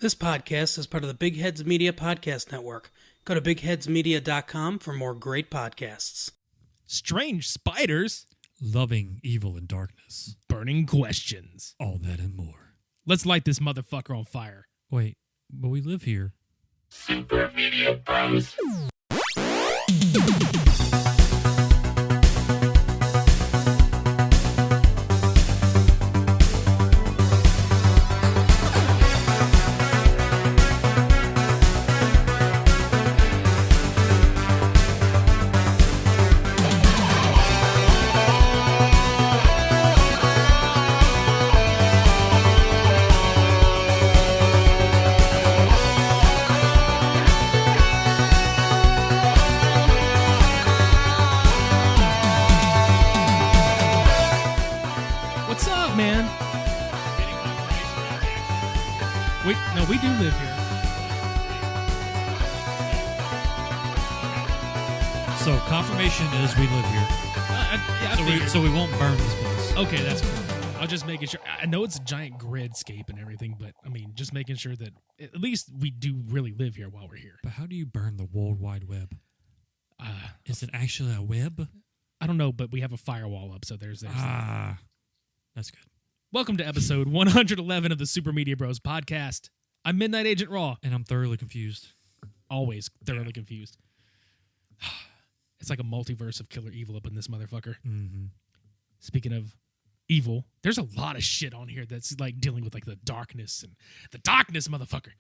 This podcast is part of the Big Heads Media Podcast Network. Go to bigheadsmedia.com for more great podcasts. Strange spiders. Loving evil and darkness. Burning questions. All that and more. Let's light this motherfucker on fire. Wait, but we live here. Super Media Bros. What's up, man? We do live here. So confirmation is we live here. So we won't burn this place. Okay, that's cool. I was just making sure. I know it's a giant gridscape and everything, but I mean, just making sure that at least we do really live here while we're here. But how do you burn the World Wide Web? Is it actually a web? I don't know, but we have a firewall up, so there's that. That's good. Welcome to episode 111 of the Super Media Bros podcast. I'm Midnight Agent Raw. And I'm thoroughly confused. Always thoroughly confused. It's like a multiverse of killer evil up in this motherfucker. Mm-hmm. Speaking of evil, there's a lot of shit on here that's like dealing with like the darkness, motherfucker.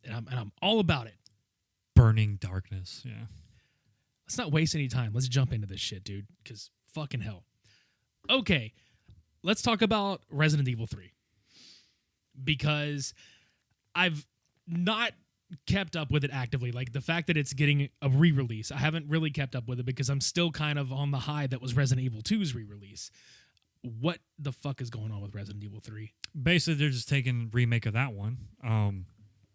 And I'm all about it. Burning darkness, yeah. Let's not waste any time. Let's jump into this shit, dude, because fucking hell. Okay, let's talk about Resident Evil 3. Because I've not kept up with it actively. Like, the fact that it's getting a re-release, I haven't really kept up with it because I'm still kind of on the high that was Resident Evil 2's re-release. What the fuck is going on with Resident Evil 3? Basically, they're just taking remake of that one.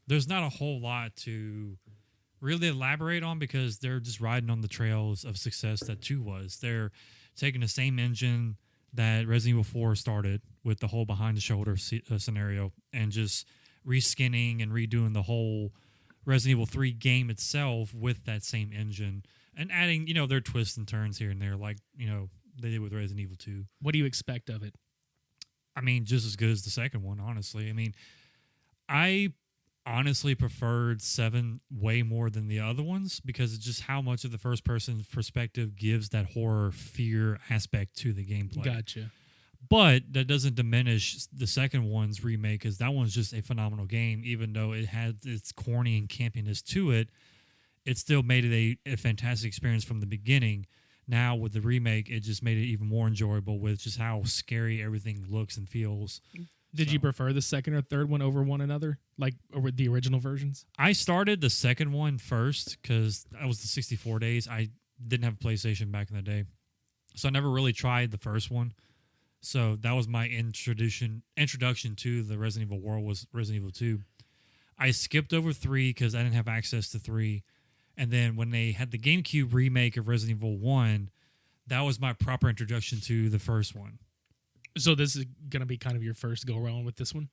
There's not a whole lot to really elaborate on because they're just riding on the trails of success that 2 was. They're taking the same engine that Resident Evil 4 started with the whole behind-the-shoulder scenario and just reskinning and redoing the whole Resident Evil 3 game itself with that same engine and adding, their twists and turns here and there like, they did with Resident Evil 2. What do you expect of it? I mean, just as good as the second one, honestly. I mean, I honestly preferred 7 way more than the other ones because it's just how much of the first-person perspective gives that horror fear aspect to the gameplay. Gotcha. But that doesn't diminish the second one's remake because that one's just a phenomenal game. Even though it had its corny and campiness to it, it still made it a fantastic experience from the beginning. Now with the remake, it just made it even more enjoyable with just how scary everything looks and feels. Did you prefer the second or third one over one another, like over the original versions? I started the second one first because that was the 64 days. I didn't have a PlayStation back in the day, so I never really tried the first one. So that was my introduction to the Resident Evil world was Resident Evil 2. I skipped over 3 because I didn't have access to 3. And then when they had the GameCube remake of Resident Evil 1, that was my proper introduction to the first one. So this is going to be kind of your first go-around with this one?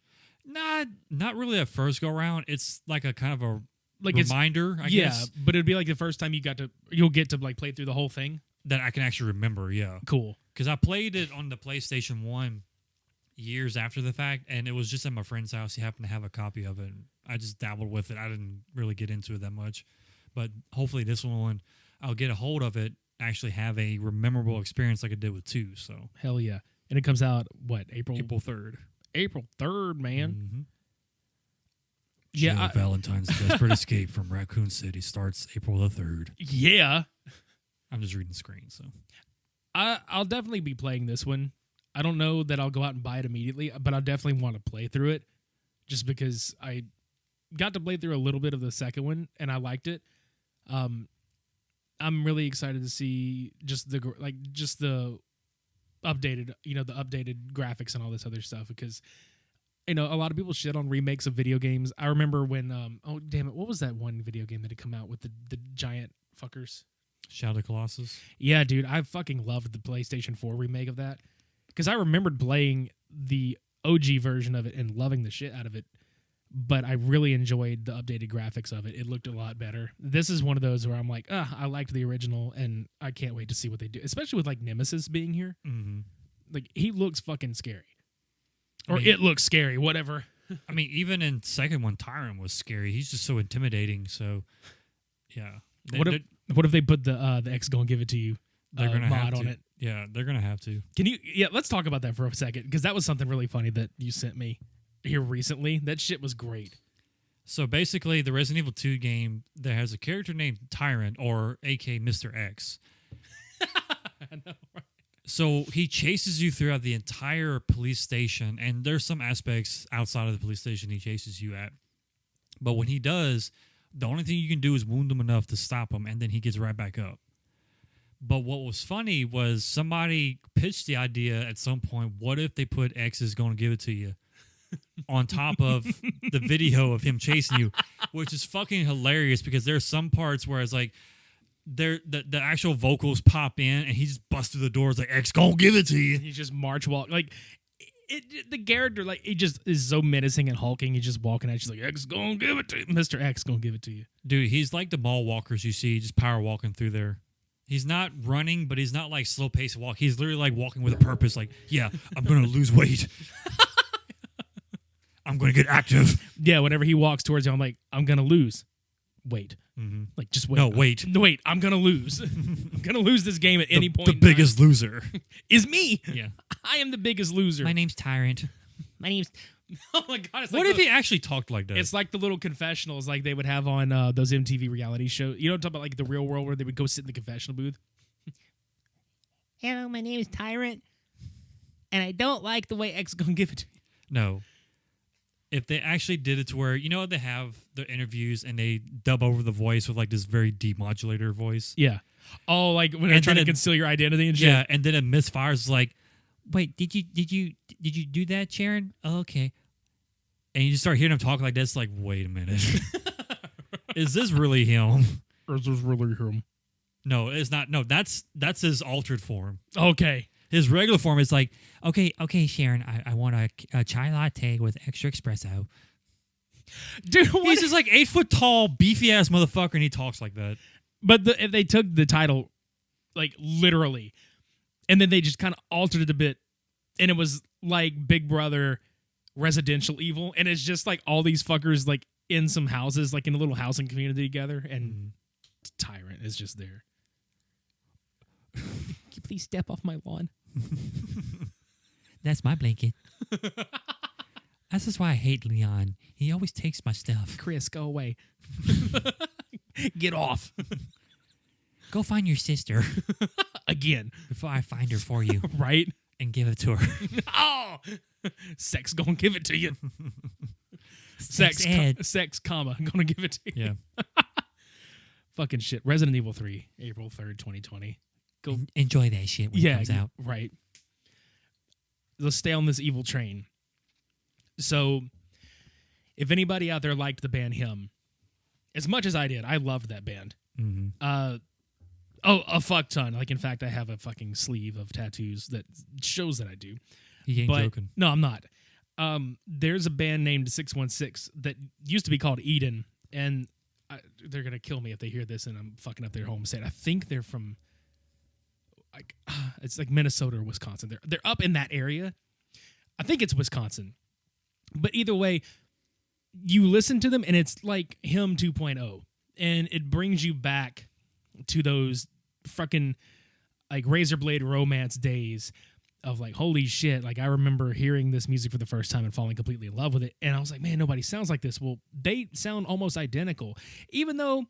Not really a first go-around. It's like a kind of a reminder, I guess. Yeah, but it'd be like the first time you'll get to like play through the whole thing? That I can actually remember, yeah. Cool. Because I played it on the PlayStation 1 years after the fact, and it was just at my friend's house. He happened to have a copy of it. And I just dabbled with it. I didn't really get into it that much. But hopefully this one, I'll get a hold of it, actually have a memorable experience like I did with 2. So hell yeah. And it comes out, what, April 3rd. April 3rd, man. Mm-hmm. Yeah. Valentine's Desperate Escape from Raccoon City starts April the 3rd. Yeah. I'm just reading the screen, so. I'll definitely be playing this one. I don't know that I'll go out and buy it immediately, but I definitely want to play through it just because I got to play through a little bit of the second one, and I liked it. I'm really excited to see just the updated, the updated graphics and all this other stuff because, a lot of people shit on remakes of video games. I remember when, what was that one video game that had come out with the giant fuckers? Shadow of the Colossus? Yeah, dude, I fucking loved the PlayStation 4 remake of that because I remembered playing the OG version of it and loving the shit out of it. but I really enjoyed the updated graphics of it. It looked a lot better. This is one of those where I'm like, I liked the original, and I can't wait to see what they do, especially with like Nemesis being here. Mm-hmm. Like, he looks fucking scary. Or I mean, it looks scary, whatever. I mean, even in second one, Tyrant was scary. He's just so intimidating. So, yeah. What if they put the X Gonna Give It To You They're gonna mod have to. on it? Yeah, they're gonna have to. Can you? Yeah, let's talk about that for a second, because that was something really funny that you sent me here recently. That shit was great. So basically, the Resident Evil 2 game that has a character named Tyrant, or AK Mr. X. I know, right? So he chases you throughout the entire police station, and there's some aspects outside of the police station he chases you at. But when he does, the only thing you can do is wound him enough to stop him, and then he gets right back up. But what was funny was somebody pitched the idea at some point, what if they put X is going to give it to you on top of the video of him chasing you, which is fucking hilarious, because there's some parts where it's like, the actual vocals pop in and he just busts through the doors like, X gonna give it to you. He just march walk like the character, like, he just is so menacing and hulking. He's just walking at you like, X gonna give it to you. Mr. X gonna give it to you. Dude, he's like the mall walkers you see just power walking through there. He's not running, but he's not like slow pace walk. He's literally like walking with a purpose. Like, yeah, I'm gonna lose weight. I'm gonna get active. Yeah, whenever he walks towards you, I'm like, I'm gonna lose. Wait. Mm-hmm. Like, just wait. No, wait. Wait, I'm gonna lose. I'm gonna lose this game at any point. The biggest loser is me. Yeah. I am the biggest loser. My name's Tyrant. My name's Oh my god! It's What like if he actually talked like that? It's like the little confessionals like they would have on those MTV reality shows. You know what I'm talking about, like the Real World, where they would go sit in the confessional booth. Hello, my name is Tyrant, and I don't like the way X gonna give it to me. No. If they actually did it to where, you know, they have their interviews and they dub over the voice with like this very demodulator voice. Yeah. Oh, like when they're trying to conceal your identity and shit. Yeah, and then it misfires like, wait, did you do that, Sharon? Oh, okay. And you just start hearing him talk like this, like, wait a minute. Is this really him? Or is this really him? No, it's not. No, that's his altered form. Okay. His regular form is like, okay, Sharon, I want a chai latte with extra espresso. Dude, he's just like 8 foot tall, beefy ass motherfucker, and he talks like that. But if they took the title, like, literally, and then they just kind of altered it a bit, and it was like Big Brother Residential Evil, and it's just like all these fuckers like in some houses, like in a little housing community together, and Tyrant is just there. Can you please step off my lawn? That's my blanket. This is why I hate Leon. He always takes my stuff. Chris, go away. Get off. Go find your sister. Again. Before I find her for you. Right? And give it to her. Oh! Sex gonna give it to you. Sex, comma, gonna give it to you. Yeah. Fucking shit. Resident Evil 3, April 3rd, 2020. Go enjoy that shit when it comes out. Right. Let's stay on this evil train. So, if anybody out there liked the band Him, as much as I did, I loved that band. Mm-hmm. A fuck ton. Like, in fact, I have a fucking sleeve of tattoos that shows that I do. You ain't joking. No, I'm not. There's a band named 616 that used to be called Eden, and they're going to kill me if they hear this and I'm fucking up their home state. I think they're from, like, it's like Minnesota or Wisconsin. They're up in that area. I think it's Wisconsin. But either way, you listen to them and it's like Him 2.0. And it brings you back to those fucking like razor blade romance days of like, holy shit, like I remember hearing this music for the first time and falling completely in love with it. And I was like, man, nobody sounds like this. Well, they sound almost identical. Even though,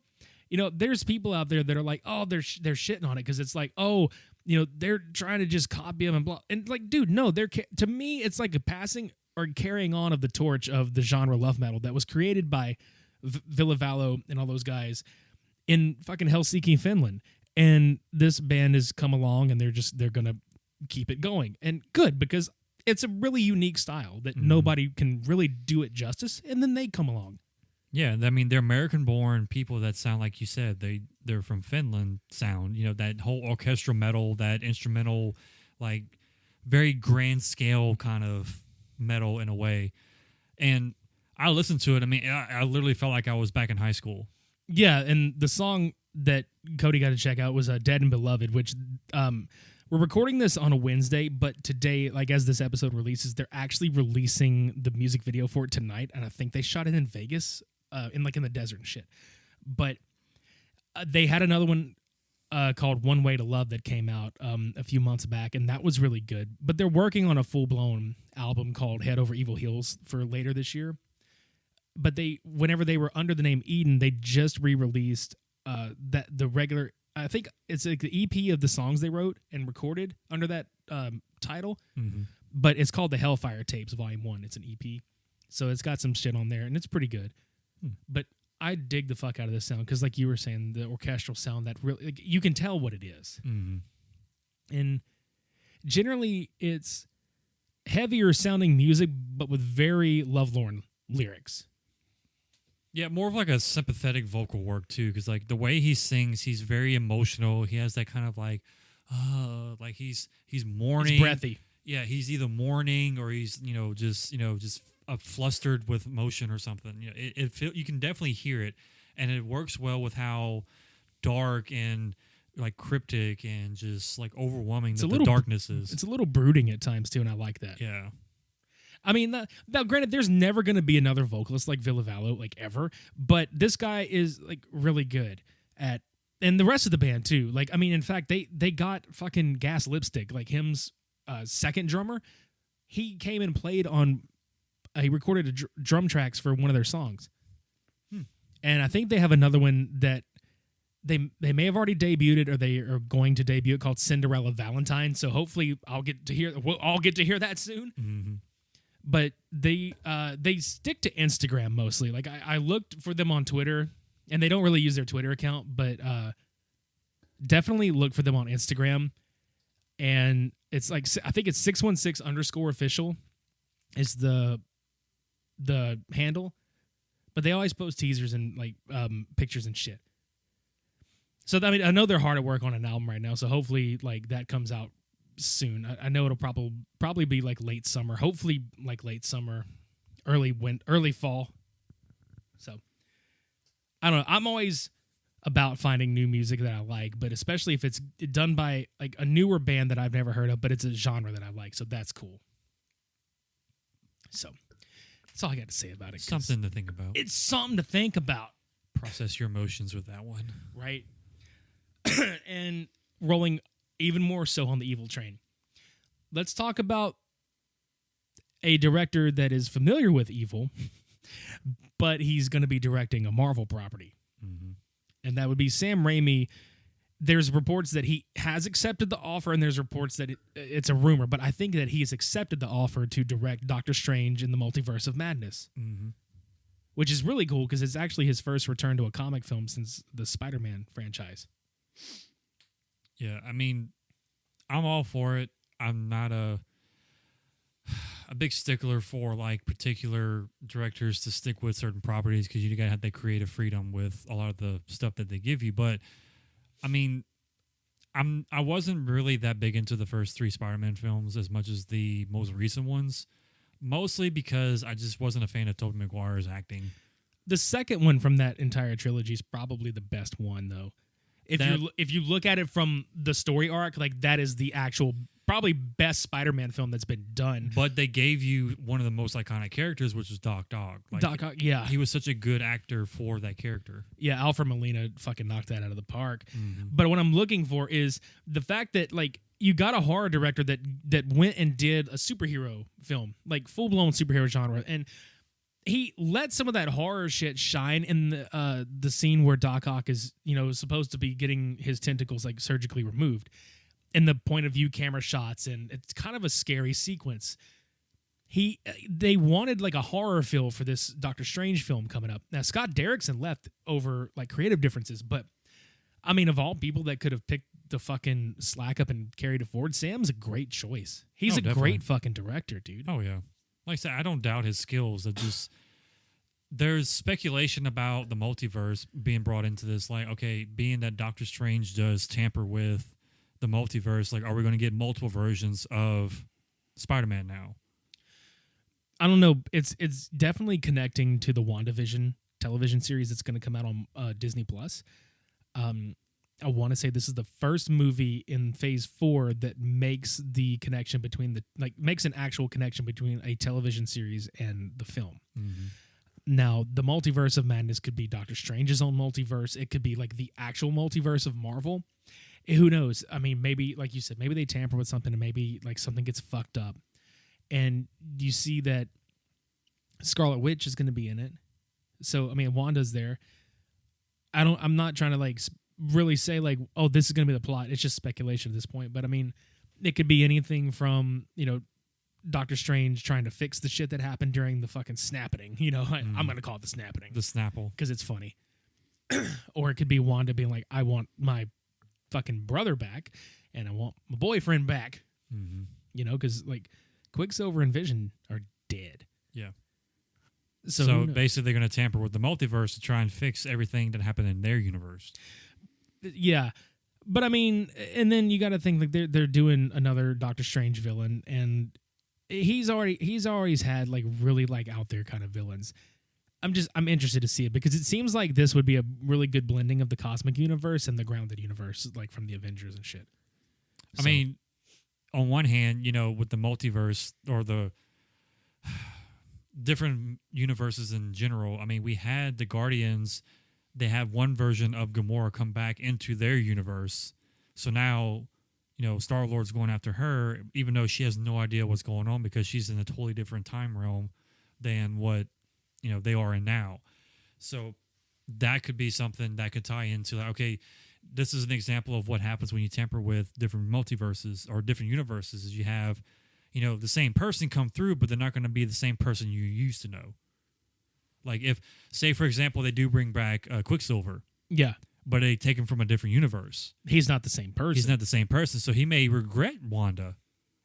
you know, there's people out there that are like, oh, they're shitting on it because it's like, oh, you know, they're trying to just copy them and blah. And like, dude, no, to me, it's like a passing or carrying on of the torch of the genre love metal that was created by Villavalo and all those guys in fucking Helsinki, Finland. And this band has come along and they're going to keep it going. And good, because it's a really unique style that nobody can really do it justice. And then they come along. Yeah, I mean, they're American-born people that sound like you said. They're from Finland sound, you know, that whole orchestral metal, that instrumental, like very grand scale kind of metal in a way. And I listened to it. I mean, I literally felt like I was back in high school. Yeah, and the song that Cody got to check out was Dead and Beloved, which we're recording this on a Wednesday, but today, like as this episode releases, they're actually releasing the music video for it tonight, and I think they shot it in Vegas, in the desert and shit. But they had another one called One Way to Love that came out a few months back, and that was really good. But they're working on a full-blown album called Head Over Evil Hills for later this year. But whenever they were under the name Eden, they just re-released the regular. I think it's like the EP of the songs they wrote and recorded under that title. Mm-hmm. But it's called the Hellfire Tapes Volume 1. It's an EP, so it's got some shit on there, and it's pretty good. But I dig the fuck out of this sound because, like you were saying, the orchestral sound that really you can tell what it is. Mm-hmm. And generally, it's heavier sounding music, but with very lovelorn lyrics. Yeah, more of like a sympathetic vocal work too, because like the way he sings, he's very emotional. He has that kind of like he's mourning. It's breathy. Yeah, he's either mourning or he's just flustered with emotion or something. You can definitely hear it, and it works well with how dark and like cryptic and just like overwhelming the darkness is. It's a little brooding at times too, and I like that. Yeah. I mean, now granted, there's never going to be another vocalist like Villavallo, like ever, but this guy is like really good at, and the rest of the band too. Like, I mean, in fact, they got fucking Gas Lipstick, like him's second drummer. He came and played on, he recorded drum tracks for one of their songs. And I think they have another one that they may have already debuted or they are going to debut it called Cinderella Valentine. So hopefully we'll all get to hear that soon. Mm-hmm. But they stick to Instagram mostly. Like I looked for them on Twitter, and they don't really use their Twitter account, but definitely look for them on Instagram. And it's like I think it's 616_official is the handle, but they always post teasers and like pictures and shit. So I mean, I know they're hard at work on an album right now, so hopefully like that comes out soon. I know it'll probably be like late summer, hopefully like late summer, early fall. So I don't know. I'm always about finding new music that I like, but especially if it's done by like a newer band that I've never heard of, but it's a genre that I like. So that's cool. So that's all I got to say about it. Something to think about. It's something to think about. Process your emotions with that one. Right. And rolling even more so on the evil train. Let's talk about a director that is familiar with evil, but he's going to be directing a Marvel property. Mm-hmm. And that would be Sam Raimi. There's reports that he has accepted the offer, and there's reports that it's a rumor, but I think that he has accepted the offer to direct Doctor Strange in the Multiverse of Madness, which is really cool because it's actually his first return to a comic film since the Spider-Man franchise. Yeah, I mean, I'm all for it. I'm not a big stickler for like particular directors to stick with certain properties because you gotta have that creative freedom with a lot of the stuff that they give you. But I mean, I wasn't really that big into the first 3 Spider-Man films as much as the most recent ones, mostly because I just wasn't a fan of Tobey Maguire's acting. The second one from that entire trilogy is probably the best one, though. If you look at it from the story arc, like that is the actual probably best Spider-Man film that's been done. But they gave you one of the most iconic characters, which was Doc Ock. Like, Doc Ock, yeah. He was such a good actor for that character. Yeah, Alfred Molina fucking knocked that out of the park. Mm-hmm. But what I'm looking for is the fact that like you got a horror director that went and did a superhero film, like full-blown superhero genre, and he let some of that horror shit shine in the scene where Doc Ock is, supposed to be getting his tentacles like surgically removed, in the point of view camera shots, and it's kind of a scary sequence. They wanted like a horror feel for this Doctor Strange film coming up. Now Scott Derrickson left over like creative differences, but I mean, of all people that could have picked the fucking slack up and carried it forward, Sam's a great choice. He's great fucking director, dude. Oh yeah. Like I said, I don't doubt his skills. There's speculation about the multiverse being brought into this. Like, okay, being that Doctor Strange does tamper with the multiverse, like, are we going to get multiple versions of Spider-Man now? I don't know. It's definitely connecting to the WandaVision television series that's going to come out on Disney Plus. I want to say this is the first movie in Phase 4 that makes the connection between makes an actual connection between a television series and the film. Mm-hmm. Now, the Multiverse of Madness could be Doctor Strange's own multiverse. It could be like the actual multiverse of Marvel. Who knows? I mean, maybe, like you said, maybe they tamper with something and maybe like something gets fucked up. And you see that Scarlet Witch is going to be in it. So, I mean, Wanda's there. I'm not trying to like really say like, oh, this is going to be the plot. It's just speculation at this point. But I mean, it could be anything from, Doctor Strange trying to fix the shit that happened during the fucking snapping. I'm going to call it the snapping. The Snapple. Because it's funny. Or it could be Wanda being like, I want my fucking brother back and I want my boyfriend back. Mm-hmm. Because like Quicksilver and Vision are dead. Yeah. So basically they're going to tamper with the multiverse to try and fix everything that happened in their universe. Yeah. But I mean, and then you got to think like they're doing another Doctor Strange villain, and he's always had like really like out there kind of villains. I'm interested to see it because it seems like this would be a really good blending of the cosmic universe and the grounded universe, like from the Avengers and shit. I mean, on one hand, with the multiverse or the different universes in general, I mean, we had the Guardians. They have one version of Gamora come back into their universe. So now, Star-Lord's going after her, even though she has no idea what's going on because she's in a totally different time realm than what, they are in now. So that could be something that could tie into, like, okay, this is an example of what happens when you tamper with different multiverses or different universes is you have, the same person come through, but they're not going to be the same person you used to know. Like if, say, for example, they do bring back Quicksilver. Yeah. But they take him from a different universe. He's not the same person. He's not the same person. So he may regret Wanda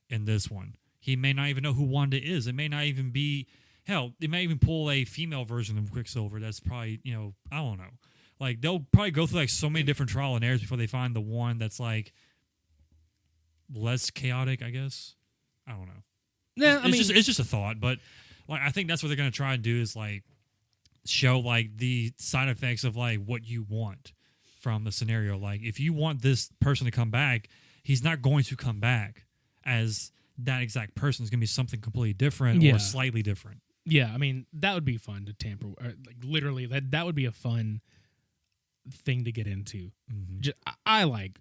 in this one. He may not even know who Wanda is. It may not even be, hell, they may even pull a female version of Quicksilver that's probably, I don't know. Like they'll probably go through like so many different trial and errors before they find the one that's like less chaotic, I guess. I don't know. Yeah, it's just a thought, but like I think that's what they're going to try and do is like show like the side effects of like what you want from the scenario. Like if you want this person to come back, he's not going to come back as that exact person. Is going to be something completely different or slightly different. Yeah, I mean that would be fun to tamper. Like literally, that would be a fun thing to get into. Mm-hmm. I like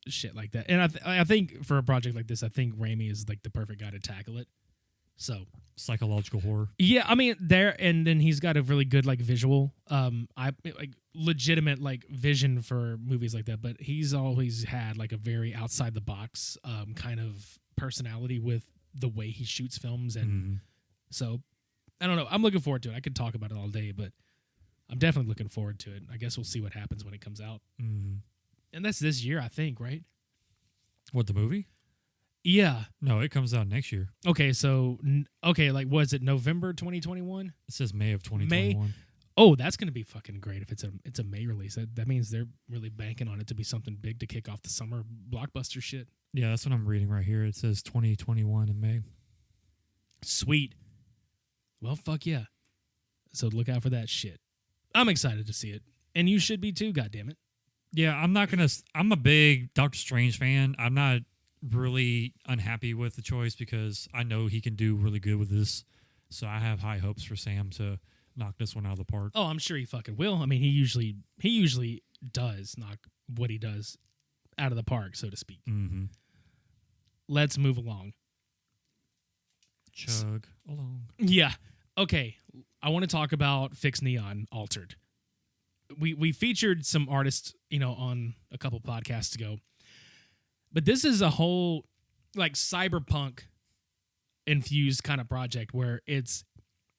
shit like that, and I think for a project like this, I think Raimi is like the perfect guy to tackle it. So psychological horror. Yeah, I mean and then he's got a really good like visual, like legitimate like vision for movies like that. But he's always had like a very outside the box kind of personality with the way he shoots films, and so I don't know. I'm looking forward to it. I could talk about it all day, but I'm definitely looking forward to it. I guess we'll see what happens when it comes out, and that's this year, I think, right? What, the movie? Yeah. No, it comes out next year. Okay, so like was it November 2021? It says May of 2021. May. Oh, that's going to be fucking great if it's a May release. That means they're really banking on it to be something big to kick off the summer blockbuster shit. Yeah, that's what I'm reading right here. It says 2021 in May. Sweet. Well, fuck yeah. So look out for that shit. I'm excited to see it. And you should be too, goddammit. Yeah, I'm a big Doctor Strange fan. I'm not really unhappy with the choice because I know he can do really good with this. So I have high hopes for Sam to knock this one out of the park. Oh, I'm sure he fucking will. I mean, he usually does knock what he does out of the park, so to speak. Mm-hmm. Let's move along. Chug along. Yeah. Okay. I want to talk about FiXT NEON Altered. We featured some artists, on a couple podcasts ago. But this is a whole like cyberpunk infused kind of project where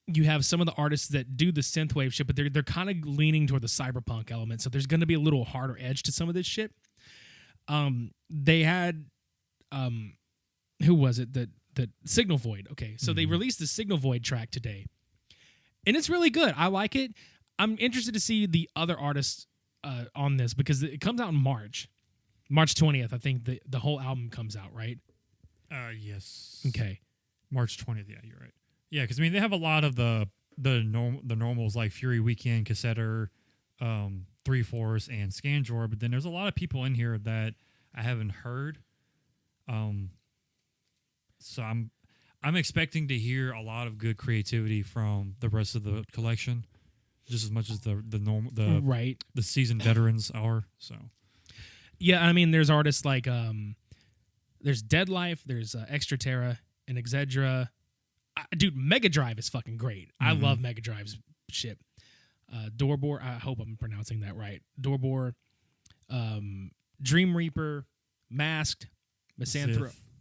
you have some of the artists that do the synthwave shit, but they're kind of leaning toward the cyberpunk element. So there's going to be a little harder edge to some of this shit. They had who was it that Signal Void? Okay, so they released the Signal Void track today, and it's really good. I like it. I'm interested to see the other artists on this because it comes out in March 20th. I think the whole album comes out, right? Yes. Okay. March 20th. Yeah, you're right. Yeah, because I mean they have a lot of the normals like Fury Weekend, Cassetter, 3-Force, and Scandror, but then there's a lot of people in here that I haven't heard. So I'm expecting to hear a lot of good creativity from the rest of the collection, just as much as the seasoned veterans are. So yeah, I mean, there's artists like there's Deadlife, there's Extra Terra, and Exedra. Dude, Mega Drive is fucking great. I love Mega Drive's shit. Dorbor, I hope I'm pronouncing that right. Dorbor, Dream Reaper, Masked,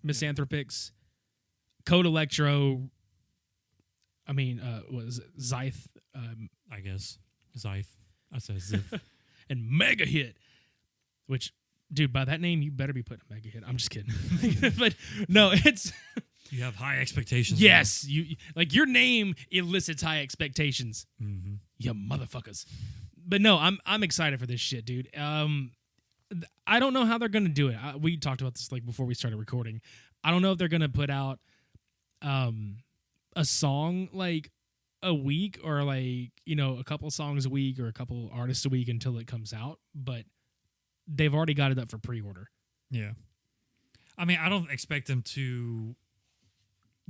Misanthropics, Code Electro. I mean, what is it? Zyth. I guess Zyth. I said Zith. And Mega Hit, which, dude, by that name, you better be putting Mega Hit. I'm just kidding. But no, it's... You have high expectations. Yes, you like your name elicits high expectations. Mm-hmm. You motherfuckers. But no, I'm excited for this shit, dude. I don't know how they're gonna do it. We talked about this like before we started recording. I don't know if they're gonna put out a song like a week or like, you know, a couple songs a week or a couple artists a week until it comes out. But they've already got it up for pre-order. Yeah. I mean, I don't expect them to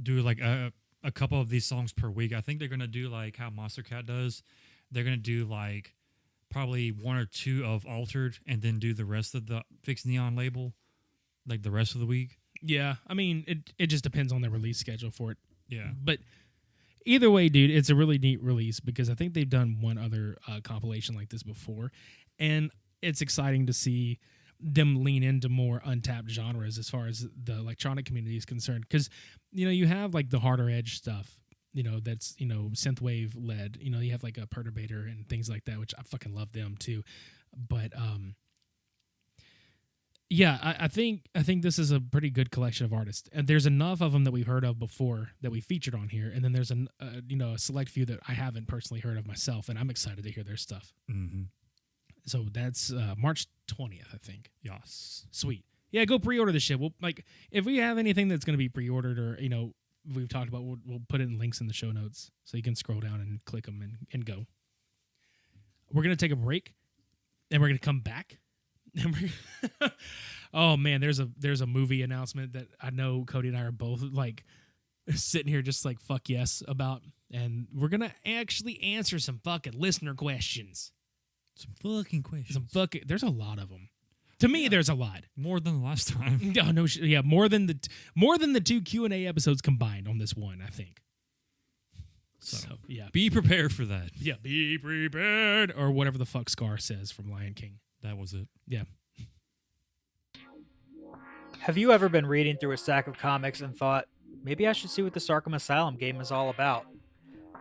do like a couple of these songs per week. I think they're going to do like how Monster Cat does. They're going to do like probably one or two of Altered and then do the rest of the FiXT Neon label like the rest of the week. Yeah. I mean, it just depends on the release schedule for it. Yeah. But either way, dude, it's a really neat release because I think they've done one other compilation like this before. And it's exciting to see them lean into more untapped genres as far as the electronic community is concerned. Because, you know, you have like the harder edge stuff, you know, that's, you know, synthwave led. You know, you have like a Perturbator and things like that, which I fucking love them too. But yeah, I think this is a pretty good collection of artists, and there's enough of them that we've heard of before that we featured on here, and then there's a select few that I haven't personally heard of myself, and I'm excited to hear their stuff. Mm-hmm. So that's March 20th, I think. Yes. Sweet. Yeah, go pre-order the shit. We'll like if we have anything that's going to be pre-ordered or, you know, we've talked about, we'll put it in links in the show notes so you can scroll down and click them and go. We're going to take a break, and we're going to come back. Oh man, there's a movie announcement that I know Cody and I are both like sitting here just like fuck yes about, and we're gonna actually answer some fucking listener questions. Some fucking questions. There's a lot of them. To me, there's a lot more than the last time. Oh, no, yeah, more than the two Q&A episodes combined on this one, I think. So yeah, be prepared for that. Yeah, be prepared, or whatever the fuck Scar says from Lion King. That was it. Yeah. Have you ever been reading through a stack of comics and thought, maybe I should see what this Arkham Asylum game is all about?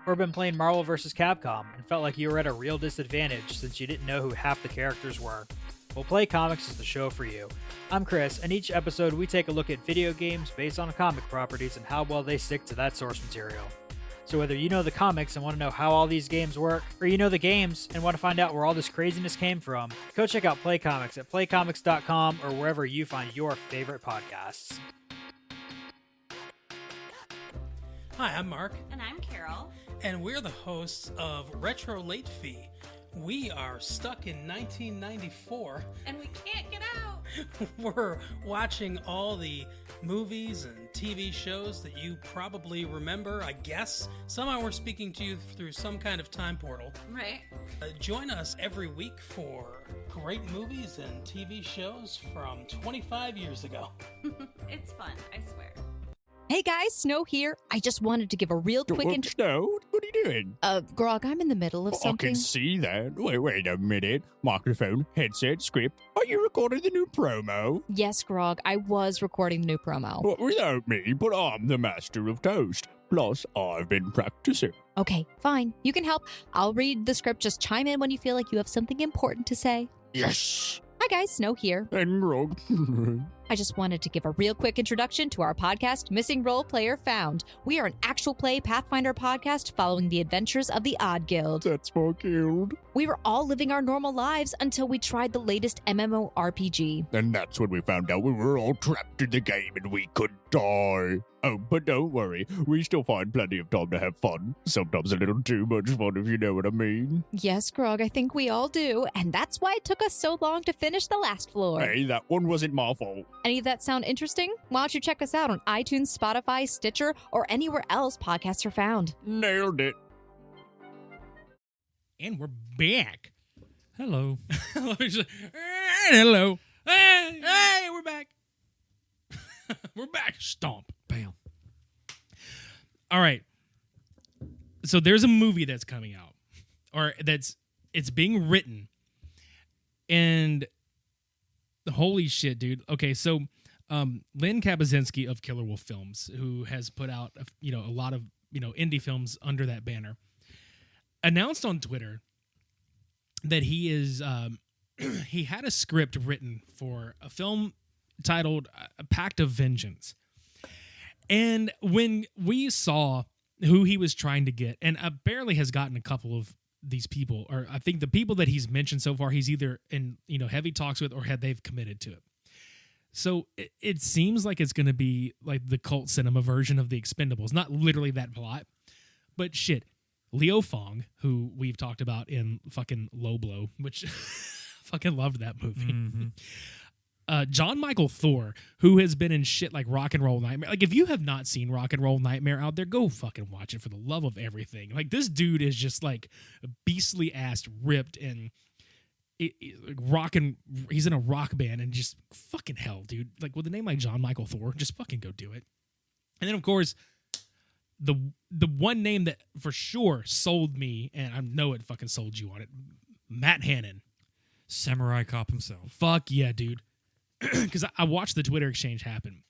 Or been playing Marvel vs. Capcom and felt like you were at a real disadvantage since you didn't know who half the characters were? Well, Play Comics is the show for you. I'm Chris, and each episode we take a look at video games based on comic properties and how well they stick to that source material. So whether you know the comics and want to know how all these games work, or you know the games and want to find out where all this craziness came from, go check out Play Comics at playcomics.com or wherever you find your favorite podcasts. Hi, I'm Mark. And I'm Carol. And we're the hosts of Retro Late Fee. We are stuck in 1994. And we can't get out. We're watching all the movies and TV shows that you probably remember, I guess. Somehow we're speaking to you through some kind of time portal. Right. Join us every week for great movies and TV shows from 25 years ago. It's fun, I swear. Hey guys, Snow here. I just wanted to give a real quick Snow, what are you doing? Grog, I'm in the middle of I something. can see that. Wait a minute. Microphone, headset, script. Are you recording the new promo? Yes, Grog, I was recording the new promo. Well, without me, but I'm the master of toast. Plus, I've been practicing. Okay, fine. You can help. I'll read the script. Just chime in when you feel like you have something important to say. Yes. Hi guys, Snow here. And Grog. I just wanted to give a real quick introduction to our podcast, Missing Role Player Found. We are an actual play Pathfinder podcast following the adventures of the Odd Guild. That's my guild. We were all living our normal lives until we tried the latest MMORPG. And that's when we found out we were all trapped in the game and we could die. Oh, but don't worry. We still find plenty of time to have fun. Sometimes a little too much fun, if you know what I mean. Yes, Grog, I think we all do, and that's why it took us so long to finish the last floor. Hey, that one wasn't my fault. Any of that sound interesting? Why don't you check us out on iTunes, Spotify, Stitcher, or anywhere else podcasts are found? Nailed it. And we're back. Hello. Hello. Hey, we're back. We're back. Stomp. Bam. All right. So there's a movie that's coming out, or it's being written, and holy shit, dude. Okay, so Lynn Kabazinski of Killerwolf Films, who has put out a lot of indie films under that banner, announced on Twitter that he is he had a script written for a film titled Pact of Vengeance. And when we saw who he was trying to get, and apparently has gotten a couple of these people, or I think the people that he's mentioned so far, he's either in heavy talks with or they've committed to it. So it seems like it's going to be like the cult cinema version of The Expendables. Not literally that plot, but shit. Leo Fong, who we've talked about in fucking Low Blow, which fucking loved that movie. Mm-hmm. John Michael Thor, who has been in shit like Rock and Roll Nightmare. Like, if you have not seen Rock and Roll Nightmare out there, go fucking watch it for the love of everything. Like, this dude is just like beastly ass ripped and he's in a rock band and just fucking hell, dude. Like, with a name like John Michael Thor, just fucking go do it. And then, of course, the one name that for sure sold me, and I know it fucking sold you on it, Matt Hannon. Samurai Cop himself. Fuck yeah, dude. Because I watched the Twitter exchange happen.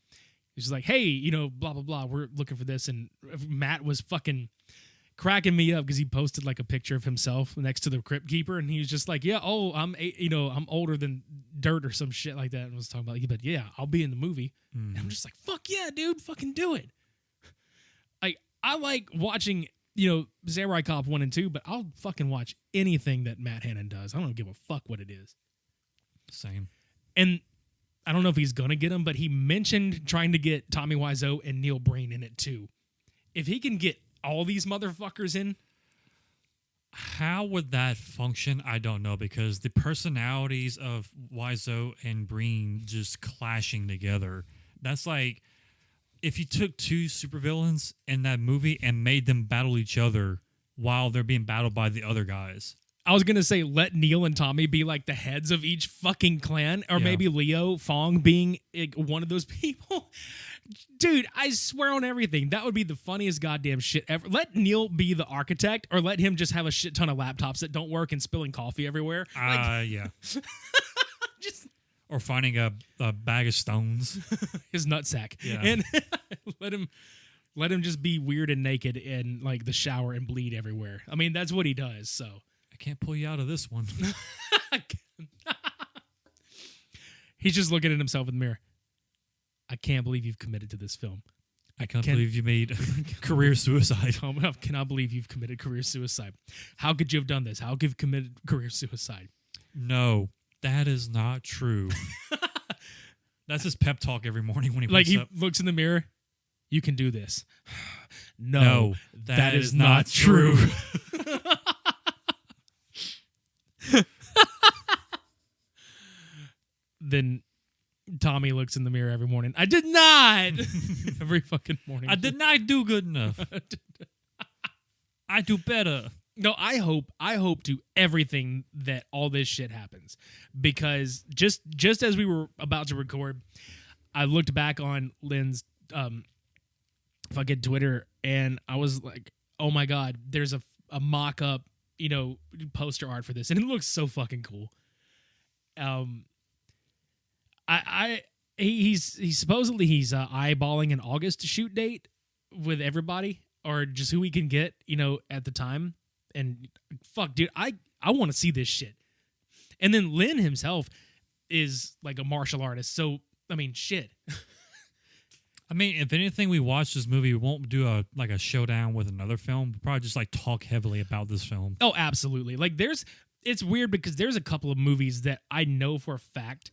He's just like, hey, blah, blah, blah, we're looking for this. And Matt was fucking cracking me up because he posted like a picture of himself next to the Crypt Keeper. And he was just like, yeah, I'm older than dirt or some shit like that. And was talking about, but yeah, I'll be in the movie. Mm. And I'm just like, fuck yeah, dude, fucking do it. I like watching, Samurai Cop 1 and 2, but I'll fucking watch anything that Matt Hannon does. I don't give a fuck what it is. Same. And I don't know if he's going to get him, but he mentioned trying to get Tommy Wiseau and Neil Breen in it too. If he can get all these motherfuckers in. How would that function? I don't know, because the personalities of Wiseau and Breen just clashing together. That's like if you took two supervillains in that movie and made them battle each other while they're being battled by the other guys. I was going to say let Neil and Tommy be like the heads of each fucking clan, or maybe Leo Fong being one of those people. Dude, I swear on everything, that would be the funniest goddamn shit ever. Let Neil be the architect, or let him just have a shit ton of laptops that don't work and spilling coffee everywhere. Yeah. Or finding a bag of stones. His nutsack. Yeah. And let him just be weird and naked in like the shower and bleed everywhere. I mean, that's what he does, so. I can't pull you out of this one. He's just looking at himself in the mirror. I can't believe you've committed to this film. I can't believe you made career suicide. I cannot believe you've committed career suicide. How could you have done this? How could you have committed career suicide? No, that is not true. That's his pep talk every morning when he wakes up. He looks in the mirror. You can do this. No, that is not true. Then Tommy looks in the mirror every morning. I did not. Every fucking morning. I did not do good enough. I do better. No, I hope to everything that all this shit happens, because just as we were about to record, I looked back on Lynn's fucking Twitter and I was like, oh my god, there's a mock-up, poster art for this, and it looks so fucking cool. He's supposedly eyeballing an August shoot date with everybody, or just who he can get, at the time. And fuck, dude, I want to see this shit. And then Lynn himself is like a martial artist, so I mean, shit. I mean, if anything, we watch this movie, we won't do a showdown with another film. We'll probably just like talk heavily about this film. Oh, absolutely. Like it's weird because there's a couple of movies that I know for a fact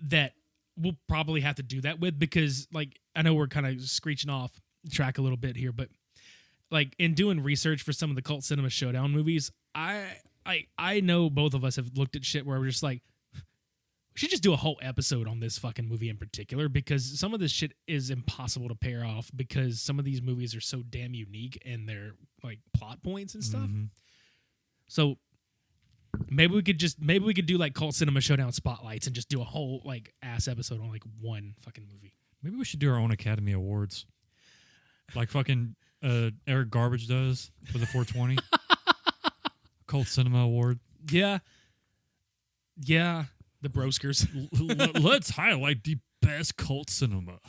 that we'll probably have to do that with, because like I know we're kind of screeching off track a little bit here, but like in doing research for some of the Cult Cinema Showdown movies, I know both of us have looked at shit where we're just like, we should just do a whole episode on this fucking movie in particular, because some of this shit is impossible to pair off, because some of these movies are so damn unique in their like plot points and stuff. Mhm. So maybe we could do like Cult Cinema Showdown spotlights and just do a whole like ass episode on like one fucking movie. Maybe we should do our own Academy Awards, like fucking Eric Garbage does for the 420 Cult Cinema Award. Yeah. The Broskers. Let's highlight the best cult cinema.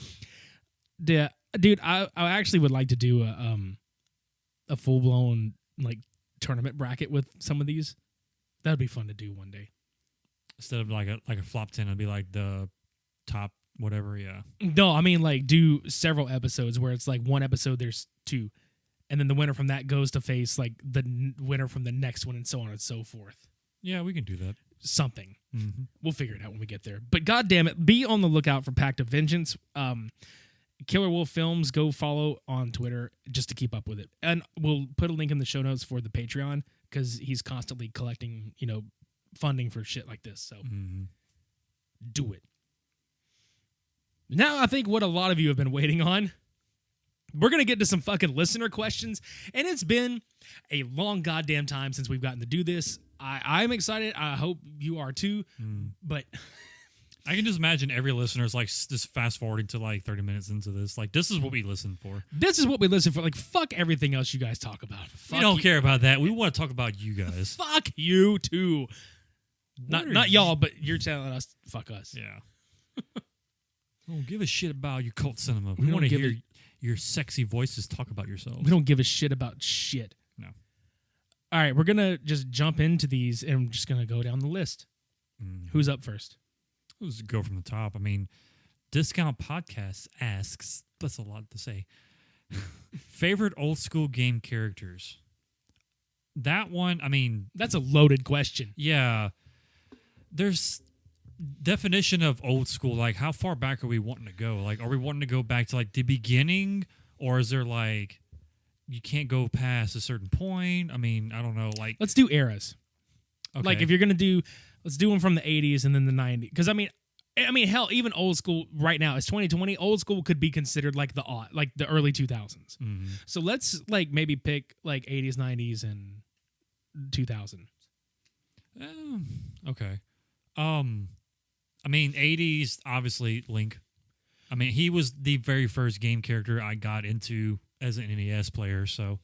Yeah, dude, I actually would like to do a full blown like tournament bracket with some of these. That'd be fun to do one day. Instead of like a flop 10, it'd be like the top whatever. Yeah. No, I mean like do several episodes where it's like one episode there's two, and then the winner from that goes to face like the winner from the next one, and so on and so forth. Yeah, we can do that. Something. Mm-hmm. We'll figure it out when we get there. But goddamn it, be on the lookout for Pact of Vengeance. Killerwolf Films, go follow on Twitter just to keep up with it. And we'll put a link in the show notes for the Patreon, because he's constantly collecting, funding for shit like this. So do it. Now I think what a lot of you have been waiting on. We're going to get to some fucking listener questions, and it's been a long goddamn time since we've gotten to do this. I'm excited. I hope you are too, but I can just imagine every listener's like just fast forwarding to like 30 minutes into this. Like, this is what we listen for. This is what we listen for. Like, fuck everything else you guys talk about. We don't care about that. We want to talk about you guys. Fuck you too. Not y'all, but you're telling us fuck us. Yeah. Don't give a shit about your cult cinema. We don't want to give hear your sexy voices talk about yourselves. We don't give a shit about shit. No. All right, we're going to just jump into these, and I'm just going to go down the list. Who's up first? Let's go from the top. I mean, Discount Podcast asks, that's a lot to say, favorite old school game characters. That one, I mean... That's a loaded question. Yeah. There's definition of old school. Like, how far back are we wanting to go? Like, are we wanting to go back to, like, the beginning? Or is there, like, you can't go past a certain point? I mean, I don't know. Like, let's do eras. okay. Like, if you're going to do... Let's do them from the 80s and then the 90s. Because, I mean, hell, even old school right now, it's 2020. Old school could be considered like the early 2000s. Mm-hmm. So let's, like, maybe pick, like, 80s, 90s, and 2000s. Okay. I mean, 80s, obviously, Link. I mean, he was the very first game character I got into as an NES player, so,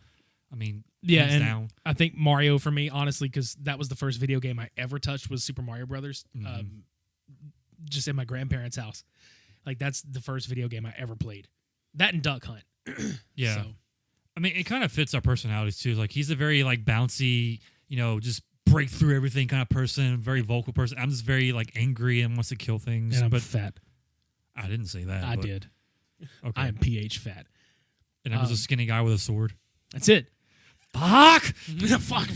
I mean, yeah, hands and down. I think Mario for me, honestly, because that was the first video game I ever touched was Super Mario Brothers, just in my grandparents' house. Like, that's the first video game I ever played. That and Duck Hunt. Yeah. So, I mean, it kind of fits our personalities, too. Like, he's a very, like, bouncy, just break through everything kind of person, very vocal person. I'm just very, like, angry and wants to kill things. and I'm but fat. I didn't say that. I but- did. Okay. I am PH fat. And I was a skinny guy with a sword. That's it. Fuck! Fuck.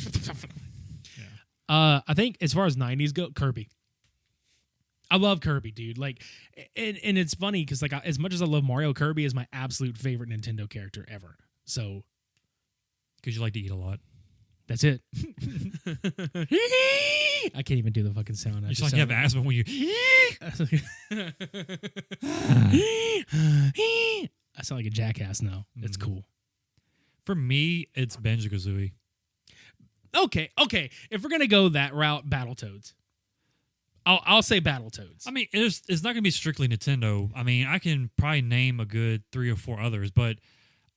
I think as far as 90s go, Kirby. I love Kirby, dude. Like, and it's funny because, like, as much as I love Mario, Kirby is my absolute favorite Nintendo character ever. So, Because you like to eat a lot. that's it. I can't even do the fucking sound. You just like you have asthma when you... I sound like a jackass now. It's cool. For me, it's Banjo-Kazooie. Okay. If we're gonna go that route, Battletoads. I'll say Battletoads. I mean, it's not going to be strictly Nintendo. I mean, I can probably name a good 3 or 4 others, but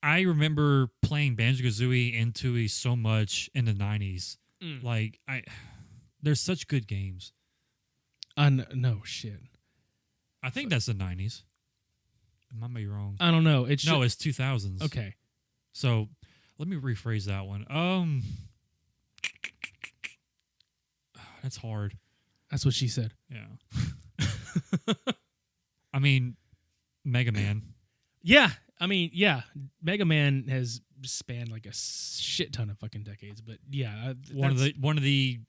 I remember playing Banjo-Kazooie and Tooie so much in the 90s. Like, there's such good games. No shit. I think that's the 90s. I might be wrong. I don't know. It's 2000s. Okay. So, let me rephrase that one. That's hard. That's what she said. Yeah. I mean, Mega Man. Yeah. I mean, yeah. Mega Man has spanned like a shit ton of fucking decades, but yeah. One of the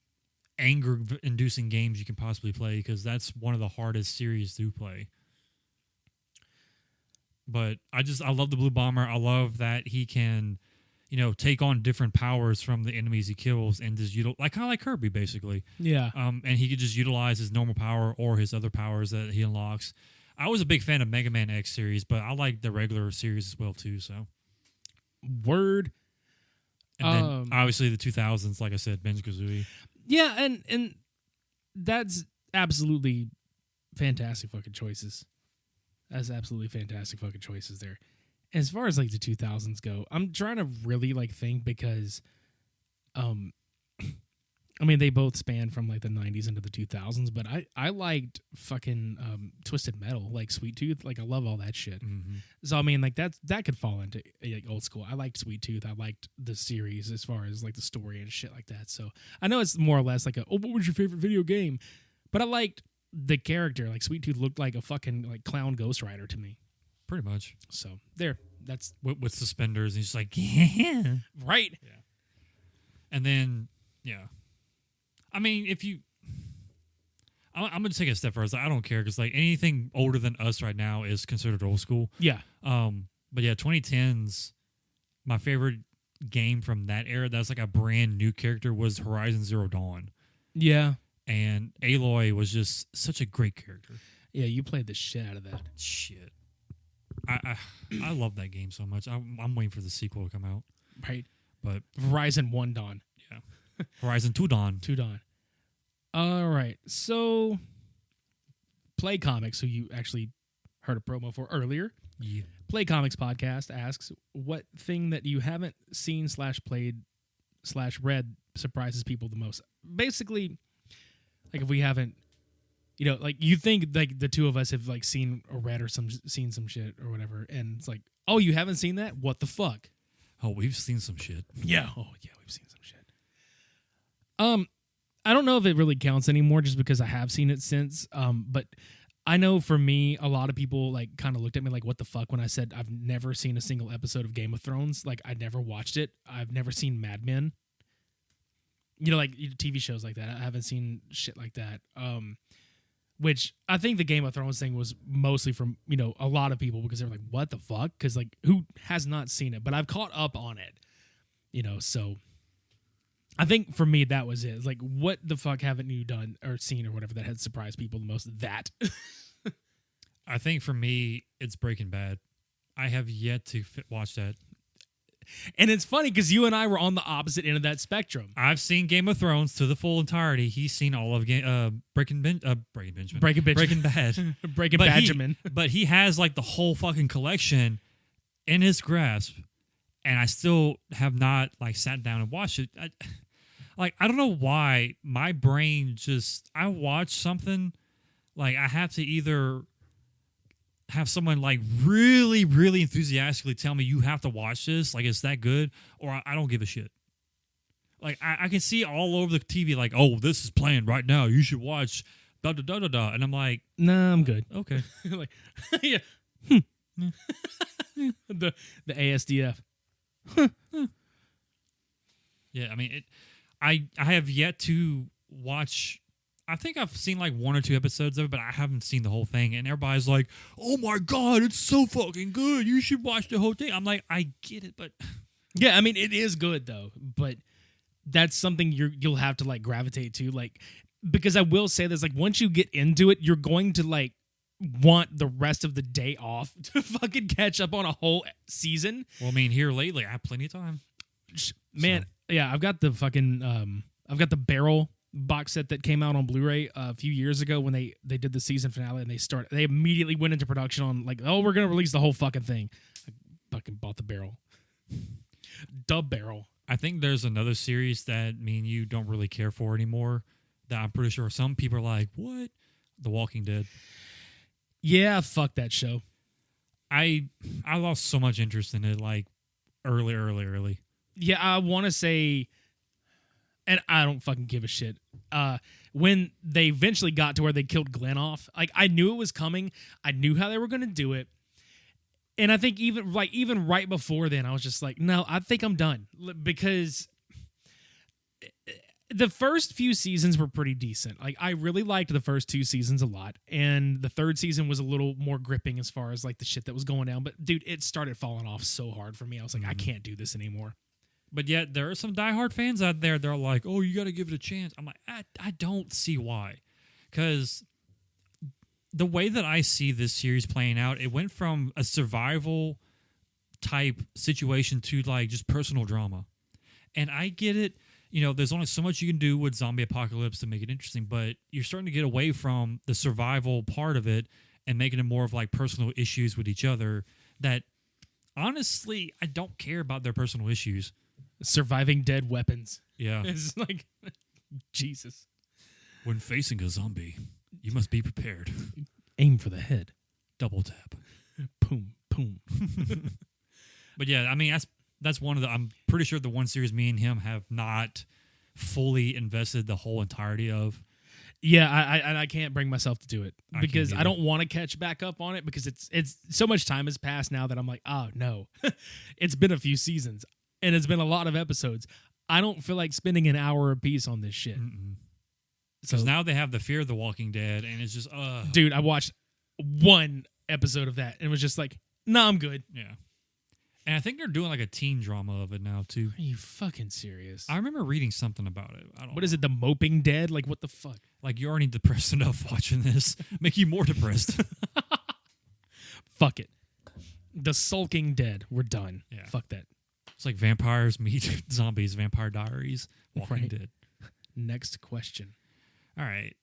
anger-inducing games you can possibly play, because that's one of the hardest series to play. But I love the Blue Bomber. I love that he can, take on different powers from the enemies he kills and just kind of like Kirby, basically. Yeah. And he could just utilize his normal power or his other powers that he unlocks. I was a big fan of Mega Man X series, but I like the regular series as well too. So, word. And then obviously the 2000s, like I said, Banjo-Kazooie. Yeah, and that's absolutely fantastic fucking choices. That's absolutely fantastic fucking choices there. As far as like the 2000s go, I'm trying to really like think because, I mean, they both span from like the 90s into the 2000s, but I liked fucking Twisted Metal, like Sweet Tooth. Like, I love all that shit. Mm-hmm. So, I mean, like, that could fall into like old school. I liked Sweet Tooth. I liked the series as far as like the story and shit like that. So, I know it's more or less like what was your favorite video game? But I liked the character. Like, Sweet Tooth looked like a fucking like clown Ghost Rider to me. Pretty much. So, there. That's with suspenders. And he's like, yeah. Right. Yeah. And then, yeah. I mean, I'm going to take it a step further. I don't care because like anything older than us right now is considered old school. Yeah. But yeah, 2010s, my favorite game from that era that's like a brand new character was Horizon Zero Dawn. Yeah. And Aloy was just such a great character. Yeah, you played the shit out of that. Shit. I love that game so much. I'm waiting for the sequel to come out. Right. But Horizon 1 Dawn. Yeah. Horizon 2 Dawn. 2 Dawn. All right. So, Play Comics, who you actually heard a promo for earlier. Yeah. Play Comics Podcast asks, what thing that you haven't seen / played / read surprises people the most? Basically, like if we haven't, like you think like the two of us have like seen or read or seen some shit or whatever, and it's like, oh, you haven't seen that? What the fuck? Oh, we've seen some shit. Yeah. Oh, yeah, we've seen some shit. I don't know if it really counts anymore just because I have seen it since. But I know for me, a lot of people like kind of looked at me like, what the fuck, when I said I've never seen a single episode of Game of Thrones. Like, I never watched it. I've never seen Mad Men. Like TV shows like that. I haven't seen shit like that. Which I think the Game of Thrones thing was mostly from, a lot of people because they were like, what the fuck? Because, like, who has not seen it? But I've caught up on it, so I think for me, that was it. It's like, what the fuck haven't you done or seen or whatever that had surprised people the most? That. I think for me, it's Breaking Bad. I have yet to watch that. And it's funny because you and I were on the opposite end of that spectrum. I've seen Game of Thrones to the full entirety. He's seen all of Breaking Bad. Breaking Benjamin. But he has like the whole fucking collection in his grasp, and I still have not like sat down and watched it. I don't know why my brain I watch something, like I have to either have someone like really, really enthusiastically tell me you have to watch this, like it's that good, or I don't give a shit. Like I can see all over the TV, like, oh, this is playing right now, you should watch da da da da da, and I'm like, nah, I'm good. Okay, like, yeah, the ASDF. Yeah, I mean, I have yet to watch. I think I've seen like 1 or 2 episodes of it, but I haven't seen the whole thing. And everybody's like, "Oh my god, it's so fucking good! You should watch the whole thing." I'm like, I get it, but yeah, I mean, it is good though. But that's something you'll have to like gravitate to, like, because I will say this: like, once you get into it, you're going to like want the rest of the day off to fucking catch up on a whole season. Well, I mean, here lately, I have plenty of time. Man, yeah, I've got the fucking I've got the Barrel box set that came out on Blu-ray a few years ago when they did the season finale, and they immediately went into production on like, oh, we're gonna release the whole fucking thing. I fucking bought the Barrel. The Barrel. I think there's another series that me and you don't really care for anymore that I'm pretty sure some people are like, what? The Walking Dead. Yeah, fuck that show. I lost so much interest in it like early. Yeah, I want to say, and I don't fucking give a shit. When they eventually got to where they killed Glenn off, like, I knew it was coming. I knew how they were going to do it. And I think even right before then, I was just like, no, I think I'm done. Because The first few seasons were pretty decent. Like, I really liked the first 2 seasons a lot, and the third season was a little more gripping as far as like the shit that was going down. But dude, it started falling off so hard for me. I was like, I can't do this anymore. But yet there are some diehard fans out there. They're like, "Oh, you got to give it a chance." I'm like, I don't see why, because the way that I see this series playing out, it went from a survival type situation to like just personal drama, and I get it. You know, there's only so much you can do with zombie apocalypse to make it interesting, but you're starting to get away from the survival part of it and making it more of like personal issues with each other that honestly, I don't care about their personal issues. Surviving dead weapons. Yeah. It's like, Jesus. When facing a zombie, you must be prepared. Aim for the head. Double tap. Boom, boom. But yeah, I mean, that's one of the, I'm pretty sure the one series me and him have not fully invested the whole entirety of. Yeah, I can't bring myself to do it because I either. don't want to catch back up on it because it's so much time has passed now that I'm like, oh no, it's been a few seasons and it's been a lot of episodes. I don't feel like spending an hour apiece on this shit. Because now they have the Fear of the Walking Dead, and it's just, dude, I watched one episode of that and it was just like, nah, I'm good. Yeah. And I think they're doing like a teen drama of it now too. Are you fucking serious? I remember reading something about it. I don't What know. is it? The Moping Dead? Like, what the fuck? Like, you're already depressed enough watching this. Make you more depressed. Fuck it. The Sulking Dead. We're done. Yeah. Fuck that. It's like vampires meet zombies, Vampire Diaries, Walking Right. Dead. Next question. All right.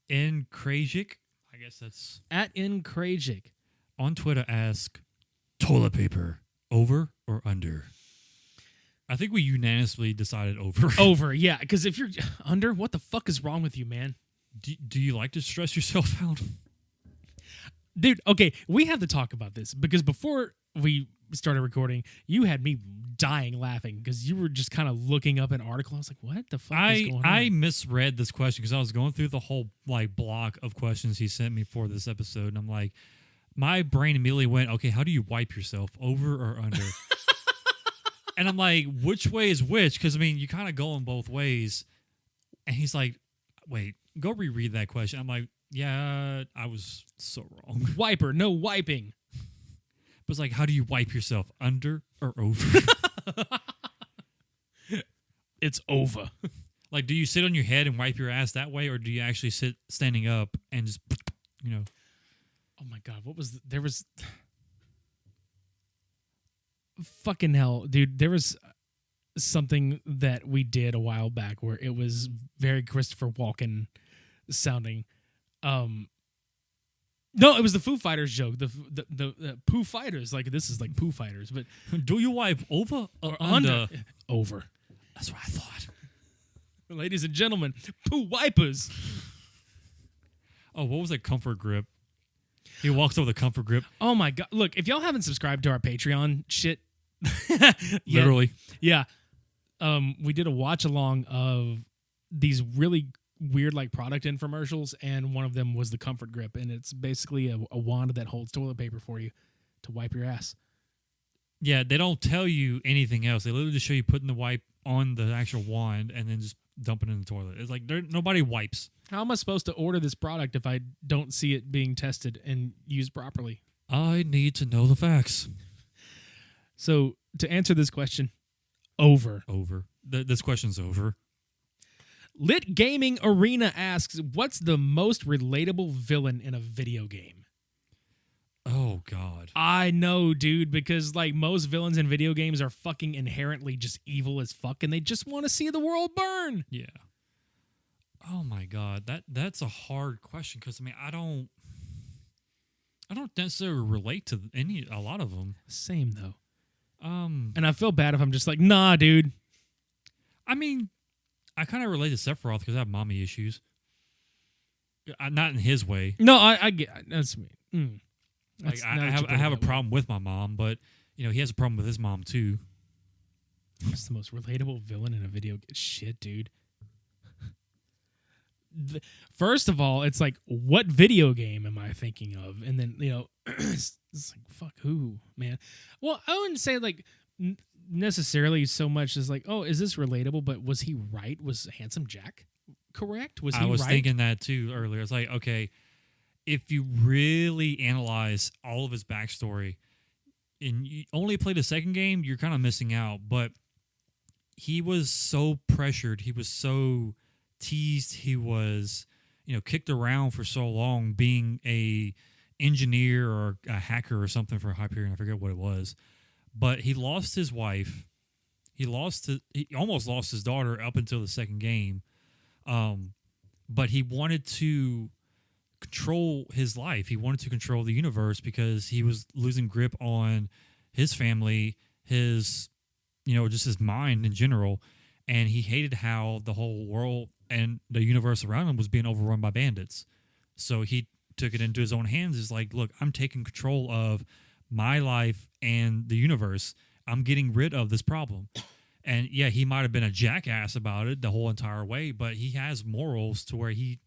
In Krajik, I guess that's At Krajik. on Twitter, ask toilet paper over or under? I think we unanimously decided over. Over, yeah. Because if you're under, what the fuck is wrong with you, man? Do you like to stress yourself out? Dude, okay, we have to talk about this because before we started recording, you had me dying laughing because you were just kind of looking up an article. I was like, what the fuck is going on? I misread this question because I was going through the whole like block of questions he sent me for this episode, and I'm like, my brain immediately went, okay, how do you wipe yourself, over or under? And I'm like, which way is which? Because I mean, you kind of go in both ways. And he's like, wait, go reread that question. I'm like, yeah, I was so wrong. Wiper, no wiping. But it's like, how do you wipe yourself, under or over? It's over. Like, do you sit on your head and wipe your ass that way, or do you actually sit standing up and just, you know? Oh my god, what was there was fucking hell, dude. There was something that we did a while back where it was very Christopher Walken sounding. No, it was the Foo Fighters joke. The Pooh Fighters, like this is like Pooh Fighters, but Do you wipe over or under? Over. That's what I thought. Ladies and gentlemen, Pooh Wipers. Oh, what was that comfort grip? He walks over the comfort grip. Oh my god! Look, if y'all haven't subscribed to our Patreon shit, Literally. yeah. We did a watch along of these really weird like product infomercials, and one of them was the comfort grip, and it's basically a wand that holds toilet paper for you to wipe your ass. Yeah, they don't tell you anything else. They literally just show you putting the wipe on the actual wand and then just dumping it in the toilet. It's like nobody wipes. How am I supposed to order this product if I don't see it being tested and used properly? I need to know the facts. So to answer this question, over. Over. This question's over. Lit Gaming Arena asks, what's the most relatable villain in a video game? Oh, God. I know, dude, because like most villains in video games are fucking inherently just evil as fuck, and they just want to see the world burn. Yeah. Oh my God, that's a hard question because I mean I don't necessarily relate to a lot of them. Same though. And I feel bad if I'm just like, nah, dude. I mean, I kind of relate to Sephiroth because I have mommy issues. Not in his way. No, I get that's me. Like I have a problem with my mom, but you know he has a problem with his mom too. That's the most relatable villain in a video game. Shit, dude. First of all, it's like, what video game am I thinking of? And then, you know, it's like, fuck who, man? Well, I wouldn't say like necessarily so much as like, oh, is this relatable? But was he right? Was Handsome Jack correct? Was he I was right? thinking that too earlier. It's like, okay, if you really analyze all of his backstory and you only play the second game, you're kind of missing out. But he was so pressured. He was so teased. He was, kicked around for so long being a engineer or a hacker or something for Hyperion. I forget what it was. But he lost his wife. He almost lost his daughter up until the second game. But he wanted to control his life. He wanted to control the universe because he was losing grip on his family, his, just his mind in general. And he hated how the whole world and the universe around him was being overrun by bandits. So he took it into his own hands. It's like, look, I'm taking control of my life and the universe. I'm getting rid of this problem. And yeah, he might have been a jackass about it the whole entire way, but he has morals to where you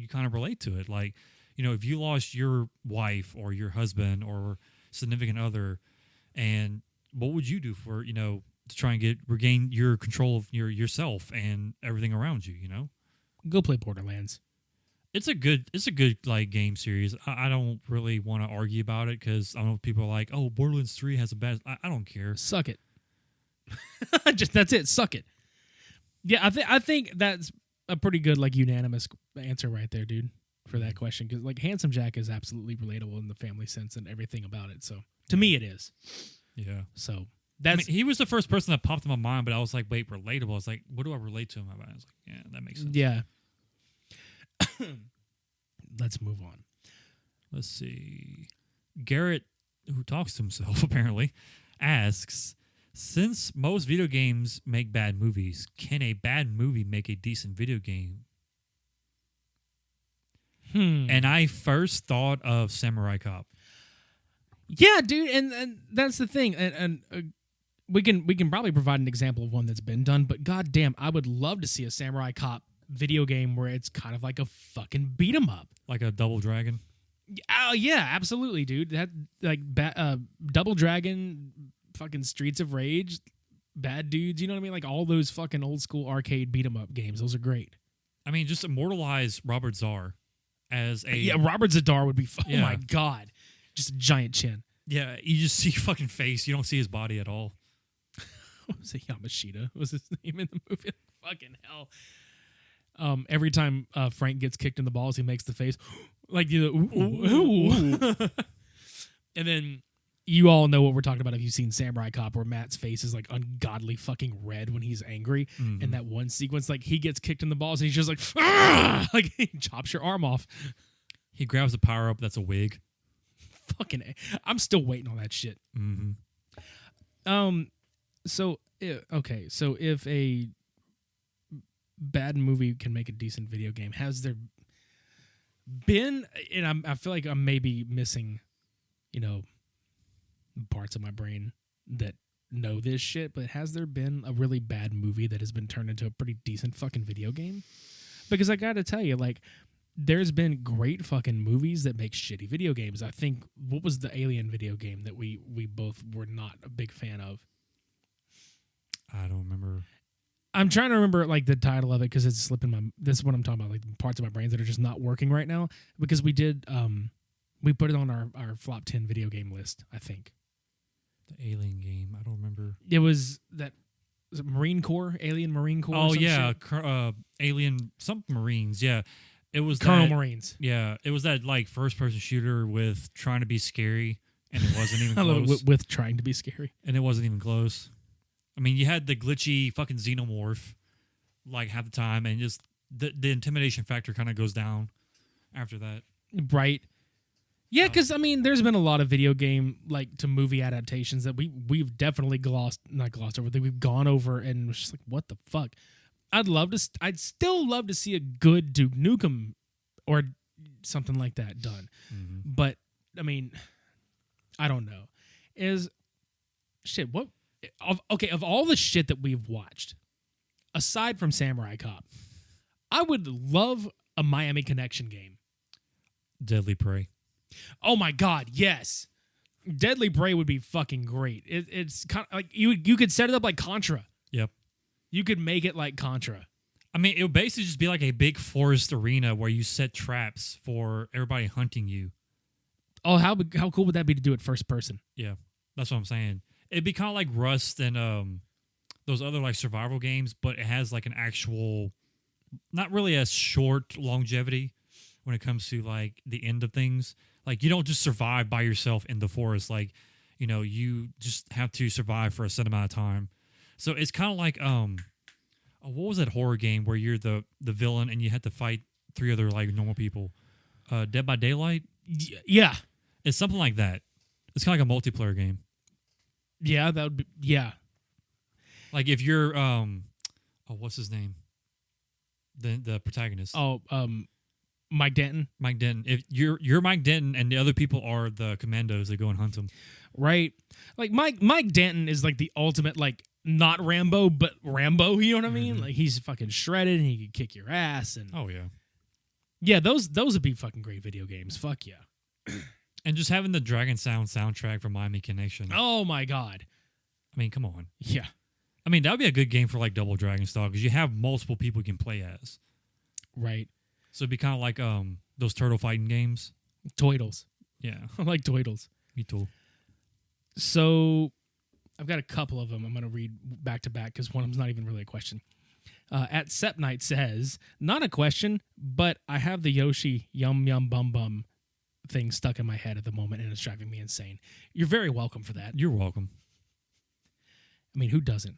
kind of relate to it. Like, if you lost your wife or your husband or significant other, and what would you do for, to try and regain your control of yourself and everything around you, Go play Borderlands. It's a good like game series. I don't really want to argue about it because I know people are like, oh, Borderlands 3 has a bad. I don't care. Suck it. That's it. Suck it. Yeah, I think that's a pretty good like unanimous answer right there, dude, for that question. Because like Handsome Jack is absolutely relatable in the family sense and everything about it. So to me, it is. Yeah. So that's he was the first person that popped in my mind, but I was like, wait, relatable. I was like, what do I relate to him about? I was like, yeah, that makes sense. Yeah. Let's move on. Let's see. Garrett, who talks to himself apparently, asks, since most video games make bad movies, can a bad movie make a decent video game? And I first thought of Samurai Cop. Yeah, dude, and that's the thing. And we can probably provide an example of one that's been done, but goddamn, I would love to see a Samurai Cop video game where it's kind of like a fucking beat 'em up, like a Double Dragon. Oh yeah, absolutely, dude. That like Double Dragon, fucking Streets of Rage, Bad Dudes. You know what I mean? Like all those fucking old school arcade beat 'em up games. Those are great. I mean, just immortalize Robert Zarr as a Robert Zadar would be. Oh Yeah. my god, just a giant chin. Yeah, you just see fucking face. You don't see his body at all. What was it? Yamashita was his name in the movie. Fucking hell. Every time Frank gets kicked in the balls, he makes the face like ooh. And then you all know what we're talking about if you've seen Samurai Cop, where Matt's face is like ungodly fucking red when he's angry. Mm-hmm. And that one sequence, like he gets kicked in the balls and he's just like, "Argh!" Like he chops your arm off. He grabs a power up that's a wig. Fucking A. I'm still waiting on that shit. Mm-hmm. So if a bad movie can make a decent video game, has there been? And I feel like I'm maybe missing, parts of my brain that know this shit. But has there been a really bad movie that has been turned into a pretty decent fucking video game? Because I gotta tell you, like, there's been great fucking movies that make shitty video games. I think, what was the Alien video game that we both were not a big fan of? I don't remember. I'm trying to remember like the title of it because it's slipping my. This is what I'm talking about, like parts of my brains that are just not working right now. Because we did, we put it on our flop 10 video game list. I think The Alien game. I don't remember. it was that. Was it Marine Corps? Alien Marine Corps? Oh or some yeah, shit? Alien something Marines. Yeah, it was Colonel that, Marines. Yeah, it was that like first person shooter with trying to be scary, and it wasn't even I love it, close. with trying to be scary. And it wasn't even close. I mean, you had the glitchy fucking xenomorph like half the time, and just the intimidation factor kind of goes down after that. Right. Yeah, because I mean, there's been a lot of video game like to movie adaptations that we've definitely not glossed over. That we've gone over and was just like, what the fuck? I'd still love to see a good Duke Nukem or something like that done. Mm-hmm. But I mean, I don't know. Of all the shit that we've watched, aside from Samurai Cop, I would love a Miami Connection game. Deadly Prey. Oh my God, yes. Deadly Prey would be fucking great. It's kind of like you could set it up like Contra. Yep. You could make it like Contra. I mean, it would basically just be like a big forest arena where you set traps for everybody hunting you. Oh, how cool would that be to do it first person? Yeah, that's what I'm saying. It'd be kind of like Rust and those other like survival games, but it has like an actual, not really a short longevity when it comes to like the end of things. Like you don't just survive by yourself in the forest. Like, you know, you just have to survive for a set amount of time. So it's kind of like what was that horror game where you're the villain and you had to fight 3 other like normal people? Dead by Daylight? Yeah. It's something like that. It's kind of like a multiplayer game. Yeah, that would be yeah. Like if you're what's his name? The protagonist. Oh, Mike Denton. Mike Denton. If you're Mike Denton and the other people are the commandos that go and hunt him. Right. Like Mike Denton is like the ultimate like not Rambo, but Rambo, you know what I mean? Like he's fucking shredded and he could kick your ass and oh yeah. Yeah, those would be fucking great video games. Fuck yeah. And just having the Dragon Sound soundtrack from Miami Connection. Oh my god. I mean, come on. Yeah. I mean, that would be a good game for like Double Dragon style because you have multiple people you can play as. Right. So it'd be kind of like those turtle fighting games. Toidles. Yeah. I like Toidles. Me too. So I've got a couple of them I'm going to read back to back because one of them's not even really a question. At Sep Night says, not a question, but I have the Yoshi Yum Yum Bum Bum thing stuck in my head at the moment and it's driving me insane. You're very welcome for that. You're welcome. I mean, who doesn't?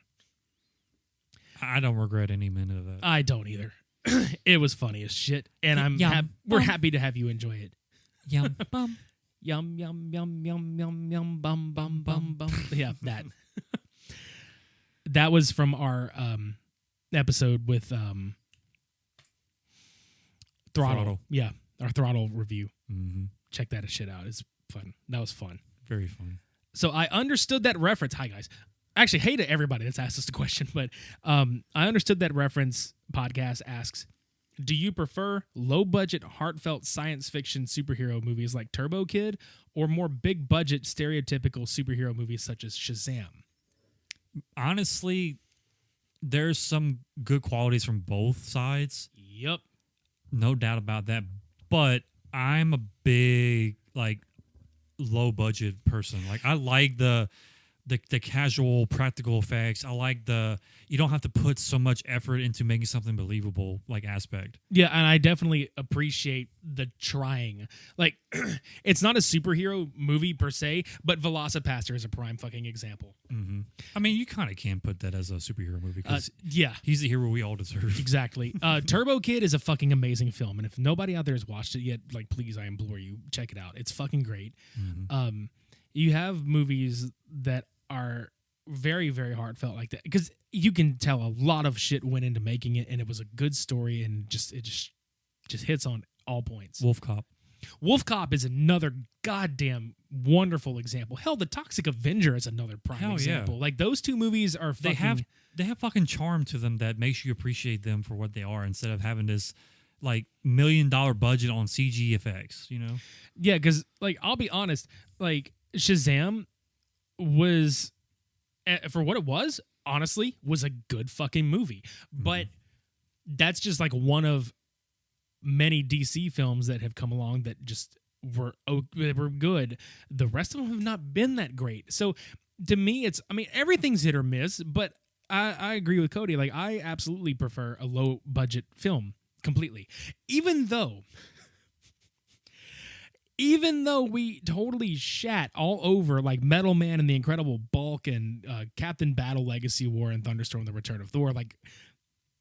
I don't regret any minute of that. I don't either. It was funny as shit, and we're happy to have you enjoy it. Yum bum. Yum yum yum yum yum yum bum bum bum bum. Yeah, that. That was from our episode with Throttle. Yeah, our Throttle review. Mm-hmm. Check that shit out. It's fun. That was fun. Very fun. So I understood that reference. Hi guys. Actually, hey to everybody that's asked us the question, but I understood that reference. Podcast asks, do you prefer low-budget, heartfelt science fiction superhero movies like Turbo Kid or more big-budget, stereotypical superhero movies such as Shazam? Honestly, there's some good qualities from both sides. Yep. No doubt about that. But I'm a big, like, low-budget person. Like, I like the casual practical effects. I like you don't have to put so much effort into making something believable like aspect. Yeah, and I definitely appreciate the trying. Like, it's not a superhero movie per se, but Velocipaster is a prime fucking example. Mm-hmm. I mean, you kind of can put that as a superhero movie because yeah, he's the hero we all deserve. Exactly. Turbo Kid is a fucking amazing film, and if nobody out there has watched it yet, like, please, I implore you, check it out. It's fucking great. Mm-hmm. You have movies that are very, very heartfelt like that because you can tell a lot of shit went into making it, and it was a good story, and it just hits on all points. Wolf Cop. Wolf Cop is another goddamn wonderful example. Hell, The Toxic Avenger is another prime example. Yeah. Like those two movies are fucking... They have fucking charm to them that makes you appreciate them for what they are instead of having this like $1 million budget on CG effects, you know? Yeah, because like I'll be honest, like Shazam was, for what it was, honestly, was a good fucking movie. But that's just like one of many DC films that have come along that just were good. The rest of them have not been that great. So to me, everything's hit or miss, but I agree with Cody. Like, I absolutely prefer a low budget film completely. Even though we totally shat all over like Metal Man and the Incredible Bulk and Captain Battle Legacy War and Thunderstorm The Return of Thor, like,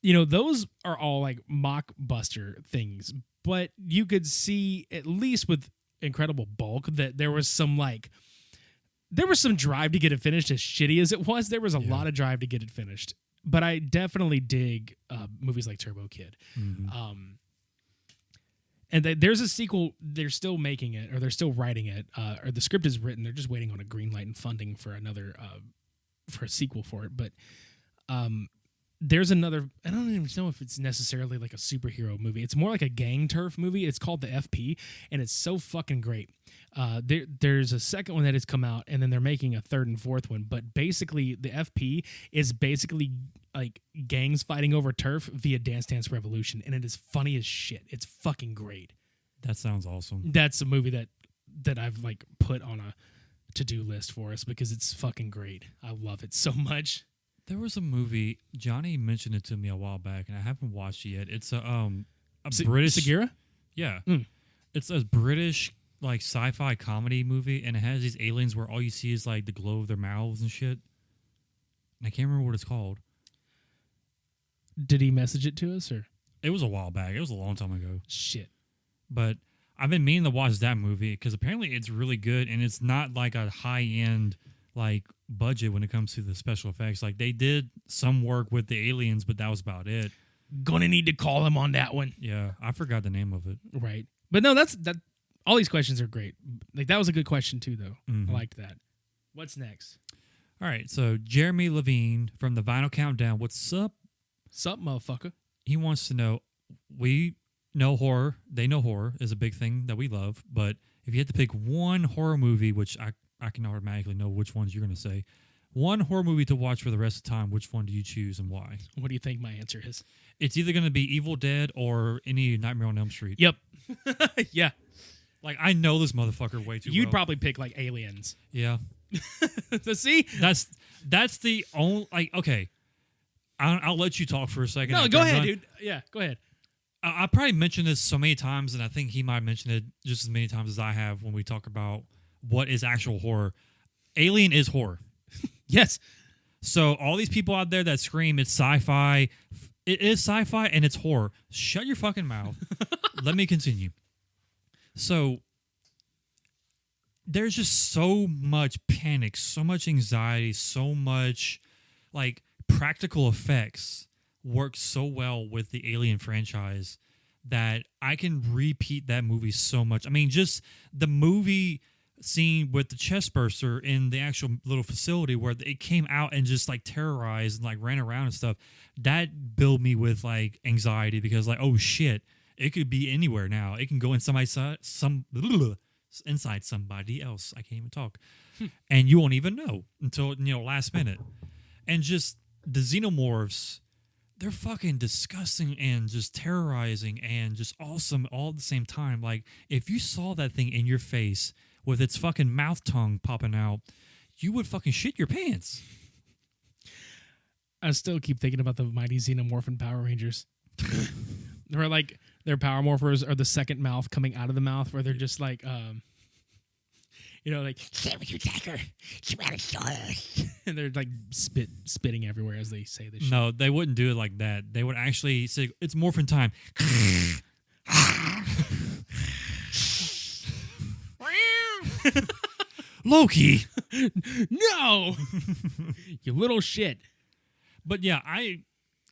you know, those are all like mockbuster things. But you could see, at least with Incredible Bulk, that there was some drive to get it finished. As shitty as it was, there was a lot of drive to get it finished. But I definitely dig movies like Turbo Kid. Mm-hmm. And there's a sequel. They're still making it, or they're still writing it, or the script is written. They're just waiting on a green light and funding for for a sequel for it. But there's another. I don't even know if it's necessarily like a superhero movie. It's more like a gang turf movie. It's called The FP, and it's so fucking great. There's a second one that has come out, and then they're making a third and fourth one. But basically, the FP is basically like gangs fighting over turf via Dance Dance Revolution, and it is funny as shit. It's fucking great. That sounds awesome. That's a movie that I've like put on a to-do list for us because it's fucking great. I love it so much. There was a movie, Johnny mentioned it to me a while back, and I haven't watched it yet. It's a British... Segura? Yeah. Mm. It's a British like sci-fi comedy movie, and it has these aliens where all you see is like the glow of their mouths and shit. And I can't remember what it's called. Did he message it to us or? It was a while back. It was a long time ago. Shit. But I've been meaning to watch that movie because apparently it's really good, and it's not like a high-end like budget when it comes to the special effects. Like they did some work with the aliens, but that was about it. Gonna need to call him on that one. Yeah, I forgot the name of it. Right. But no, that. All these questions are great. Like that was a good question too, though. Mhm. I liked that. What's next? All right, so Jeremy Levine from the Vinyl Countdown. What's up? Sup, motherfucker? He wants to know, we know horror, they know horror is a big thing that we love, but if you had to pick one horror movie, which I can automatically know which ones you're going to say, one horror movie to watch for the rest of the time, which one do you choose and why? What do you think my answer is? It's either going to be Evil Dead or any Nightmare on Elm Street. Yep. Yeah. Like, I know this motherfucker way too You'd well. probably pick like Aliens. Yeah. See? That's the only, like, okay. I'll let you talk for a second. No, after go I'm ahead, done. dude. Yeah, go ahead. I probably mentioned this so many times, and I think he might have mentioned it just as many times as I have when we talk about what is actual horror. Alien is horror. Yes. So all these people out there that scream it's sci-fi, it is sci-fi and it's horror. Shut your fucking mouth. Let me continue. So there's just so much panic, so much anxiety, so much like practical effects work so well with the Alien franchise that I can repeat that movie so much. I mean, just the movie scene with the chest burster in the actual little facility where it came out and just like terrorized and like ran around and stuff, that built me with like anxiety because like, oh shit, it could be anywhere now. It can go in inside somebody else. I can't even talk. And you won't even know until, last minute. And just the xenomorphs, they're fucking disgusting and just terrorizing and just awesome all at the same time. Like, if you saw that thing in your face with its fucking mouth tongue popping out, you would fucking shit your pants. I still keep thinking about the Mighty Xenomorphin Power Rangers. They're like, their power morphers are the second mouth coming out of the mouth where they're just like, like, and they're like spitting everywhere as they say this shit. No, they wouldn't do it like that. They would actually say, it's morphin' time. Loki. No! You little shit. But yeah,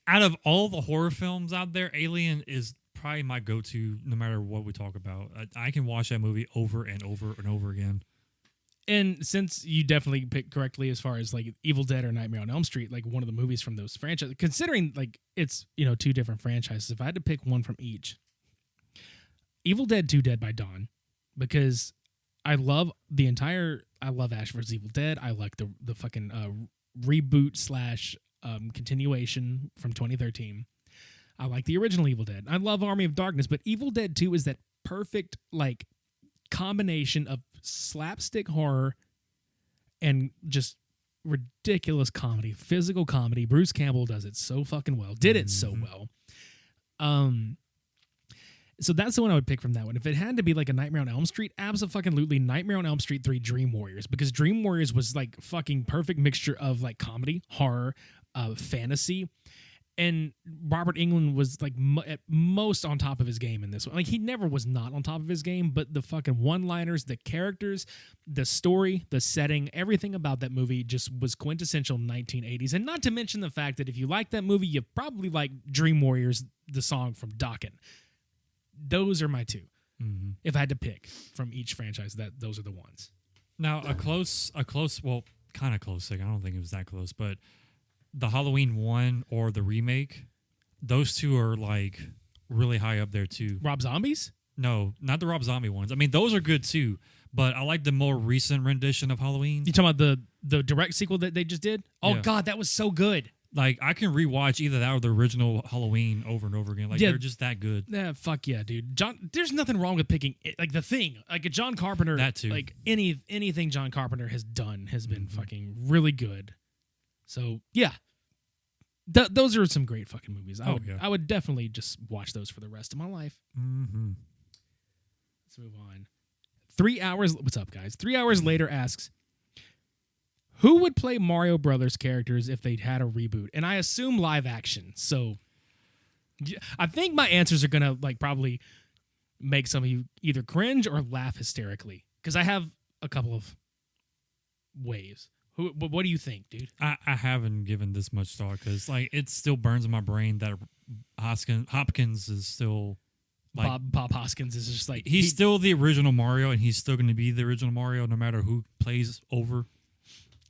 out of all the horror films out there, Alien is probably my go-to no matter what we talk about. I can watch that movie over and over and over again. And since you definitely picked correctly as far as like Evil Dead or Nightmare on Elm Street, like one of the movies from those franchises, considering like it's, two different franchises, if I had to pick one from each, Evil Dead 2 Dead by Dawn, because I love Ash vs. Evil Dead. I like the fucking reboot / continuation from 2013. I like the original Evil Dead. I love Army of Darkness, but Evil Dead 2 is that perfect like combination of slapstick horror and just ridiculous comedy, physical comedy. Bruce Campbell does it so fucking well. Did it so well. So that's the one I would pick from that one. If it had to be like a Nightmare on Elm Street, absolutely Nightmare on Elm Street 3 Dream Warriors, because Dream Warriors was like fucking perfect mixture of like comedy, horror, fantasy, and Robert Englund was like at most on top of his game in this one. Like he never was not on top of his game, but the fucking one-liners, the characters, the story, the setting, everything about that movie just was quintessential 1980s. And not to mention the fact that if you like that movie, you probably like Dream Warriors, the song from Dokken. Those are my two. Mm-hmm. If I had to pick from each franchise, those are the ones. Now, well, kind of close second. I don't think it was that close, but the Halloween 1 or the remake, those two are like really high up there too. Rob Zombies? No, not the Rob Zombie ones. I mean, those are good too, But I like the more recent rendition of Halloween. You talking about the direct sequel that they just did? Oh Yeah. God, that was so good. Like I can rewatch either that or the original Halloween over and over again. Like Yeah. they're just that good. Yeah, fuck yeah, dude. There's nothing wrong with picking like The Thing, like a John Carpenter. That too. Like anything John Carpenter has done has been Mm-hmm. fucking really good. So yeah, those are some great fucking movies. I would definitely just watch those for the rest of my life. Mm-hmm. Let's move on. 3 hours. What's up, guys? 3 hours later asks, who would play Mario Brothers characters if they'd had a reboot? And I assume live action. So I think my answers are gonna like probably make some of you either cringe or laugh hysterically because I have a couple of ways. What do you think, dude? I haven't given this much thought because like it still burns in my brain that Hopkins is still like Bob Hoskins is just like he's still the original Mario and he's still going to be the original Mario no matter who plays over.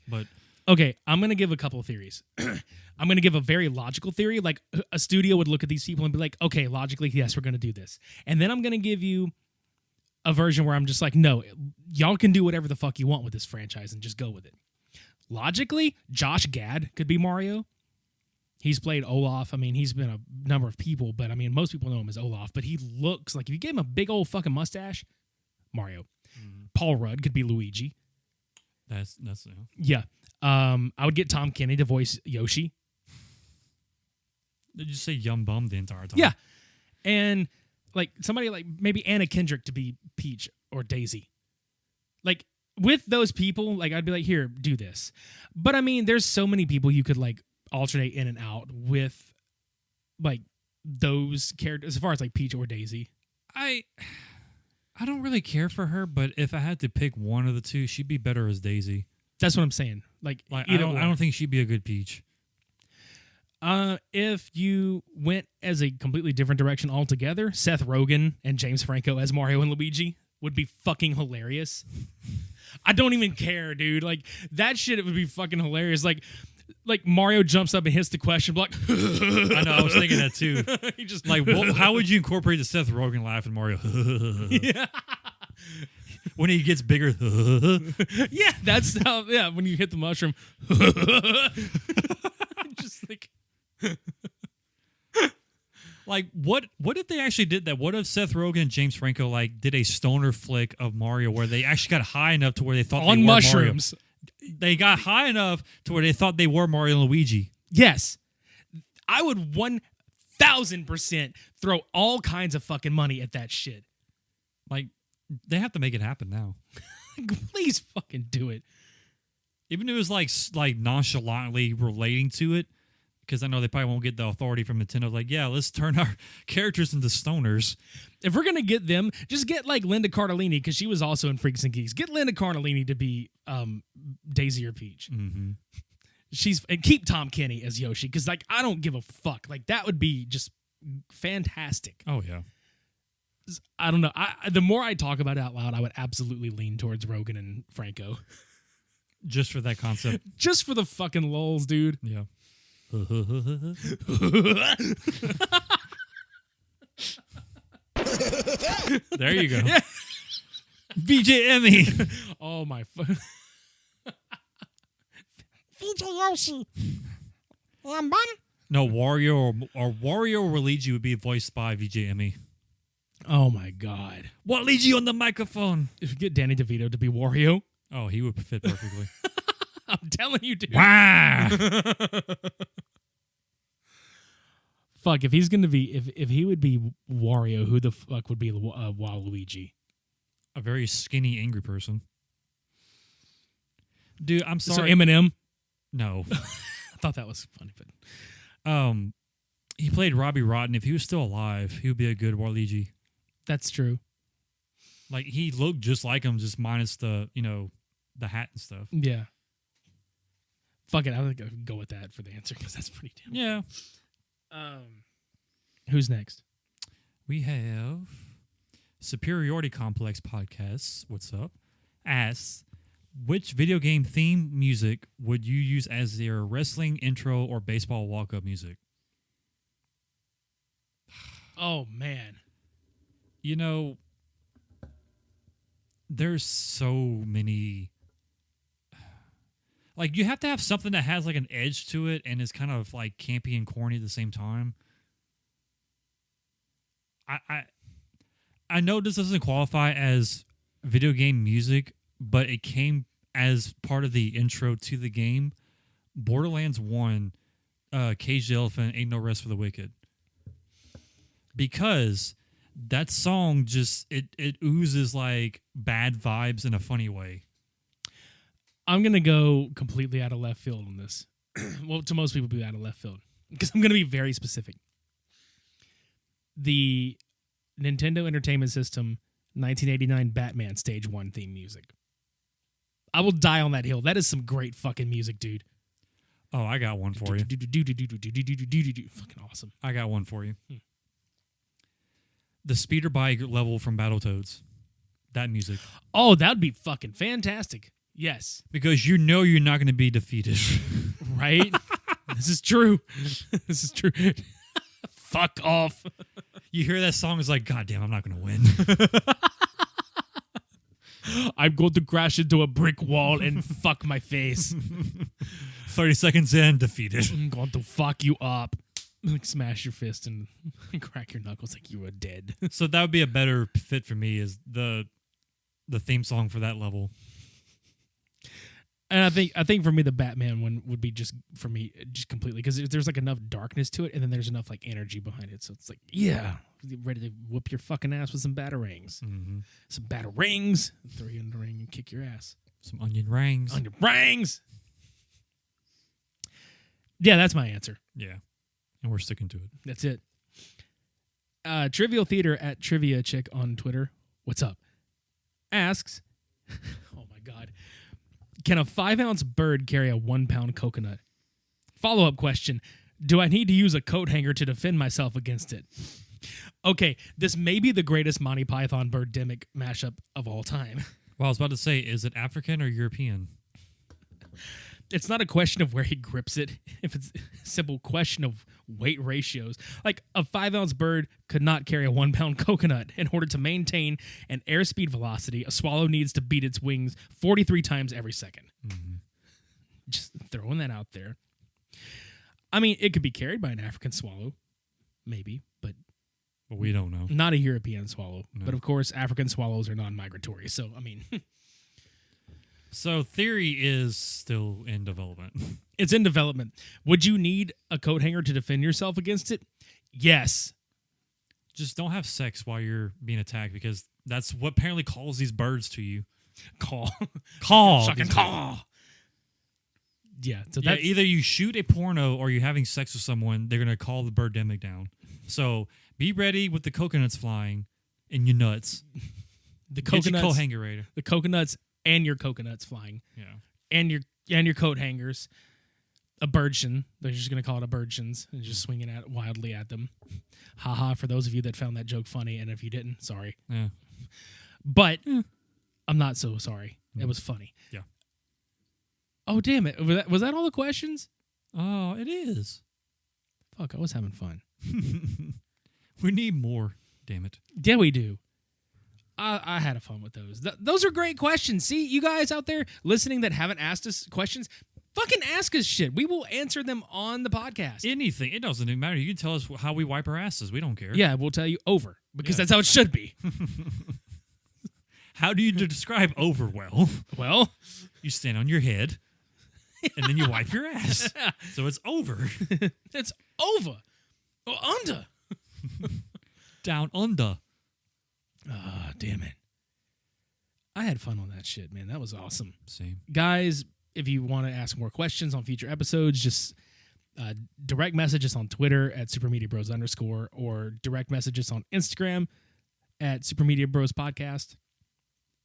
But okay, I'm going to give a couple of theories. I'm going to give a very logical theory. Like a studio would look at these people and be like, okay, logically, yes, we're going to do this. And then I'm going to give you a version where I'm just like, no, y'all can do whatever the fuck you want with this franchise and just go with it. Logically, Josh Gad could be Mario. He's played Olaf. I mean, he's been a number of people, but I mean, most people know him as Olaf. But he looks like if you gave him a big old fucking mustache, Mario. Mm-hmm. Paul Rudd could be Luigi. that's Yeah. I would get Tom Kenny to voice Yoshi. Did you say yum bum the entire time? Yeah. And like somebody like maybe Anna Kendrick to be Peach or Daisy. Like with those people, like I'd be like, here, do this. But I mean, there's so many people you could like alternate in and out with like those characters as far as like Peach or Daisy. I don't really care for her, but if I had to pick one of the two, she'd be better as Daisy. That's what I'm saying. Like I either don't think she'd be a good Peach. If you went as a completely different direction altogether, Seth Rogen and James Franco as Mario and Luigi would be fucking hilarious. I don't even care, dude. Like that shit, it would be fucking hilarious. Like Mario jumps up and hits the question block. I know. I was thinking that too. He just Like, how would you incorporate the Seth Rogen laugh in Mario? yeah. When he gets bigger. Yeah, that's how. Yeah, when you hit the mushroom. Just like. Like, what if they actually did that? What if Seth Rogen and James Franco like did a stoner flick of Mario where they actually got high enough to where they thought on they were mushrooms. Mario. They got high enough to where they thought they were Mario and Luigi. Yes, I would 1,000% throw all kinds of fucking money at that shit. Like, they have to make it happen now. Please fucking do it. Even if it was like nonchalantly relating to it, because I know they probably won't get the authority from Nintendo. Like, yeah, let's turn our characters into stoners. If we're gonna get them, just get like Linda Cardellini because she was also in Freaks and Geeks. Get Linda Cardellini to be Daisy or Peach. Mm-hmm. And keep Tom Kenny as Yoshi because like I don't give a fuck. Like that would be just fantastic. Oh yeah. I don't know. The more I talk about it out loud, I would absolutely lean towards Rogan and Franco. Just for that concept. Just for the fucking lulz, dude. Yeah. There you go. Yeah. VJ Emmy. Oh my. VJ Yoshi. And bun. No, Wario or Wario or Luigi would be voiced by VJ Emmy. Oh my god. Waluigi on the microphone. If you get Danny DeVito to be Wario, Oh, he would fit perfectly. I'm telling you, dude. Wow. Fuck, if he's gonna be, if he would be Wario, who the fuck would be Waluigi? A very skinny, angry person. Dude, I'm So sorry. Eminem. No. I thought that was funny, but He played Robbie Rotten. If he was still alive, he would be a good Waluigi. that's true. Like, he looked just like him, just minus the, the hat and stuff. Yeah. Fuck it, I think I would go with that for the answer because that's pretty damn. Yeah. Who's next? We have Superiority Complex Podcasts. What's up? Asks, which video game theme music would you use as your wrestling intro or baseball walk-up music? Oh man. there's so many. Like, you have to have something that has like an edge to it and is kind of like campy and corny at the same time. I know this doesn't qualify as video game music, but it came as part of the intro to the game. Borderlands 1, Cage the Elephant, Ain't No Rest for the Wicked. Because that song just, it oozes like bad vibes in a funny way. I'm going to go completely out of left field on this. Well, to most people, be out of left field. Because I'm going to be very specific. The Nintendo Entertainment System 1989 Batman Stage 1 theme music. I will die on that hill. That is some great fucking music, dude. Oh, I got one for you. Fucking awesome. I got one for you. The speeder bike level from Battletoads. That music. Oh, that would be fucking fantastic. Yes. Because you know you're not going to be defeated. Right? This is true. This is true. Fuck off. You hear that song, it's like, God damn, I'm not going to win. I'm going to crash into a brick wall and fuck my face. 30 seconds in, defeated. I'm going to fuck you up. Like, smash your fist and crack your knuckles like you are dead. So that would be a better fit for me, is the theme song for that level. And I think for me the Batman one would be just for me just completely, because there's like enough darkness to it, and then there's enough like energy behind it. So it's like, yeah, ready to whoop your fucking ass with some batarangs. Mm-hmm. Some batarangs. Throw you in the ring and kick your ass. Some onion rings. Onion rings. Yeah, that's my answer. Yeah, and we're sticking to it. That's it. Trivial Theater at Trivia Chick on Twitter. What's up? Asks, oh my God. Can a 5-ounce bird carry a 1-pound coconut? Follow-up question. Do I need to use a coat hanger to defend myself against it? Okay, this may be the greatest Monty Python Birdemic mashup of all time. Well, I was about to say, is it African or European? It's not a question of where he grips it. If it's a simple question of weight ratios. Like, a 5-ounce bird could not carry a 1-pound coconut. In order to maintain an airspeed velocity, a swallow needs to beat its wings 43 times every second. Mm-hmm. Just throwing that out there. I mean, it could be carried by an African swallow. Maybe, but we don't know. Not a European swallow. No. But, of course, African swallows are non-migratory. So, I mean... So theory is still in development. It's in development. Would you need a coat hanger to defend yourself against it? Yes. Just don't have sex while you're being attacked, because that's what apparently calls these birds to you. Call. Fucking call. Yeah. So Yeah, that's either you shoot a porno or you're having sex with someone, they're going to call the birdemic down. So be ready with the coconuts flying in your nuts. the Get your coconuts. coat hanger. The coconuts and your coconuts flying. Yeah. And your coat hangers. A birdshin. They're just going to call it a birdshins and just swinging at wildly at them. Haha, for those of you that found that joke funny, and if you didn't, sorry. Yeah. But I'm not so sorry. It was funny. Yeah. Oh, damn it. Was that all the questions? Oh, it is. Fuck, I was having fun. We need more, damn it. Yeah, we do. I had a fun with those. Those are great questions. See, you guys out there listening that haven't asked us questions, fucking ask us shit. We will answer them on the podcast. Anything. It doesn't even matter. You can tell us how we wipe our asses. We don't care. Yeah, we'll tell you over, because that's how it should be. How do you describe over well? Well, you stand on your head, and then you wipe your ass. So it's over. It's over. Or under. Down under. Ah, damn it. I had fun on that shit, man. That was awesome. Same. Guys, if you want to ask more questions on future episodes, just direct message us on Twitter at supermediabros_, or direct message us on Instagram at supermediabrospodcast.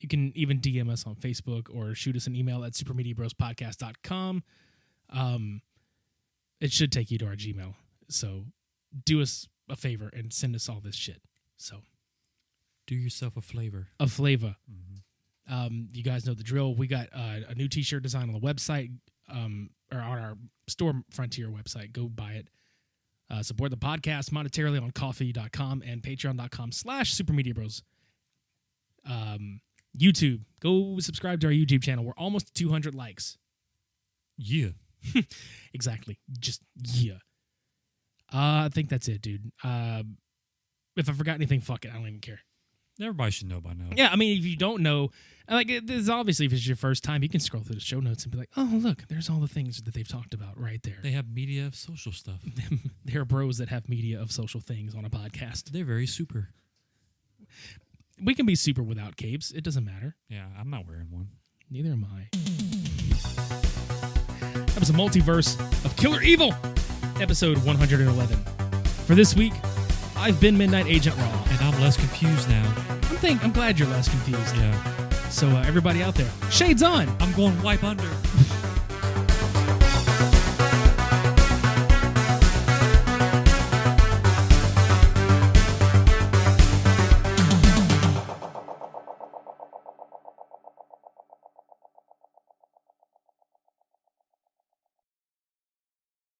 You can even DM us on Facebook or shoot us an email at supermediabrospodcast.com. It should take you to our Gmail. So do us a favor and send us all this shit. So do yourself a flavor. A flavor. Mm-hmm. You guys know the drill. We got a new t-shirt design on the website, or on our Store Frontier website. Go buy it. Support the podcast monetarily on coffee.com and patreon.com/supermediabros. YouTube, go subscribe to our YouTube channel. We're almost at 200 likes. Yeah. Exactly. Just yeah. I think that's it, dude. If I forgot anything, fuck it. I don't even care. Everybody should know by now. Yeah, I mean, if you don't know, like, this is obviously, if it's your first time, you can scroll through the show notes and be like, oh, look, there's all the things that they've talked about right there. They have media of social stuff. There are bros that have media of social things on a podcast. They're very super. We can be super without capes. It doesn't matter. Yeah, I'm not wearing one. Neither am I. That was a Multiverse of Killer Evil, episode 111. For this week, I've been Midnight Agent Raw. And I'm less confused now. I'm glad you're less confused. Yeah. So everybody out there, shades on. I'm going wipe under.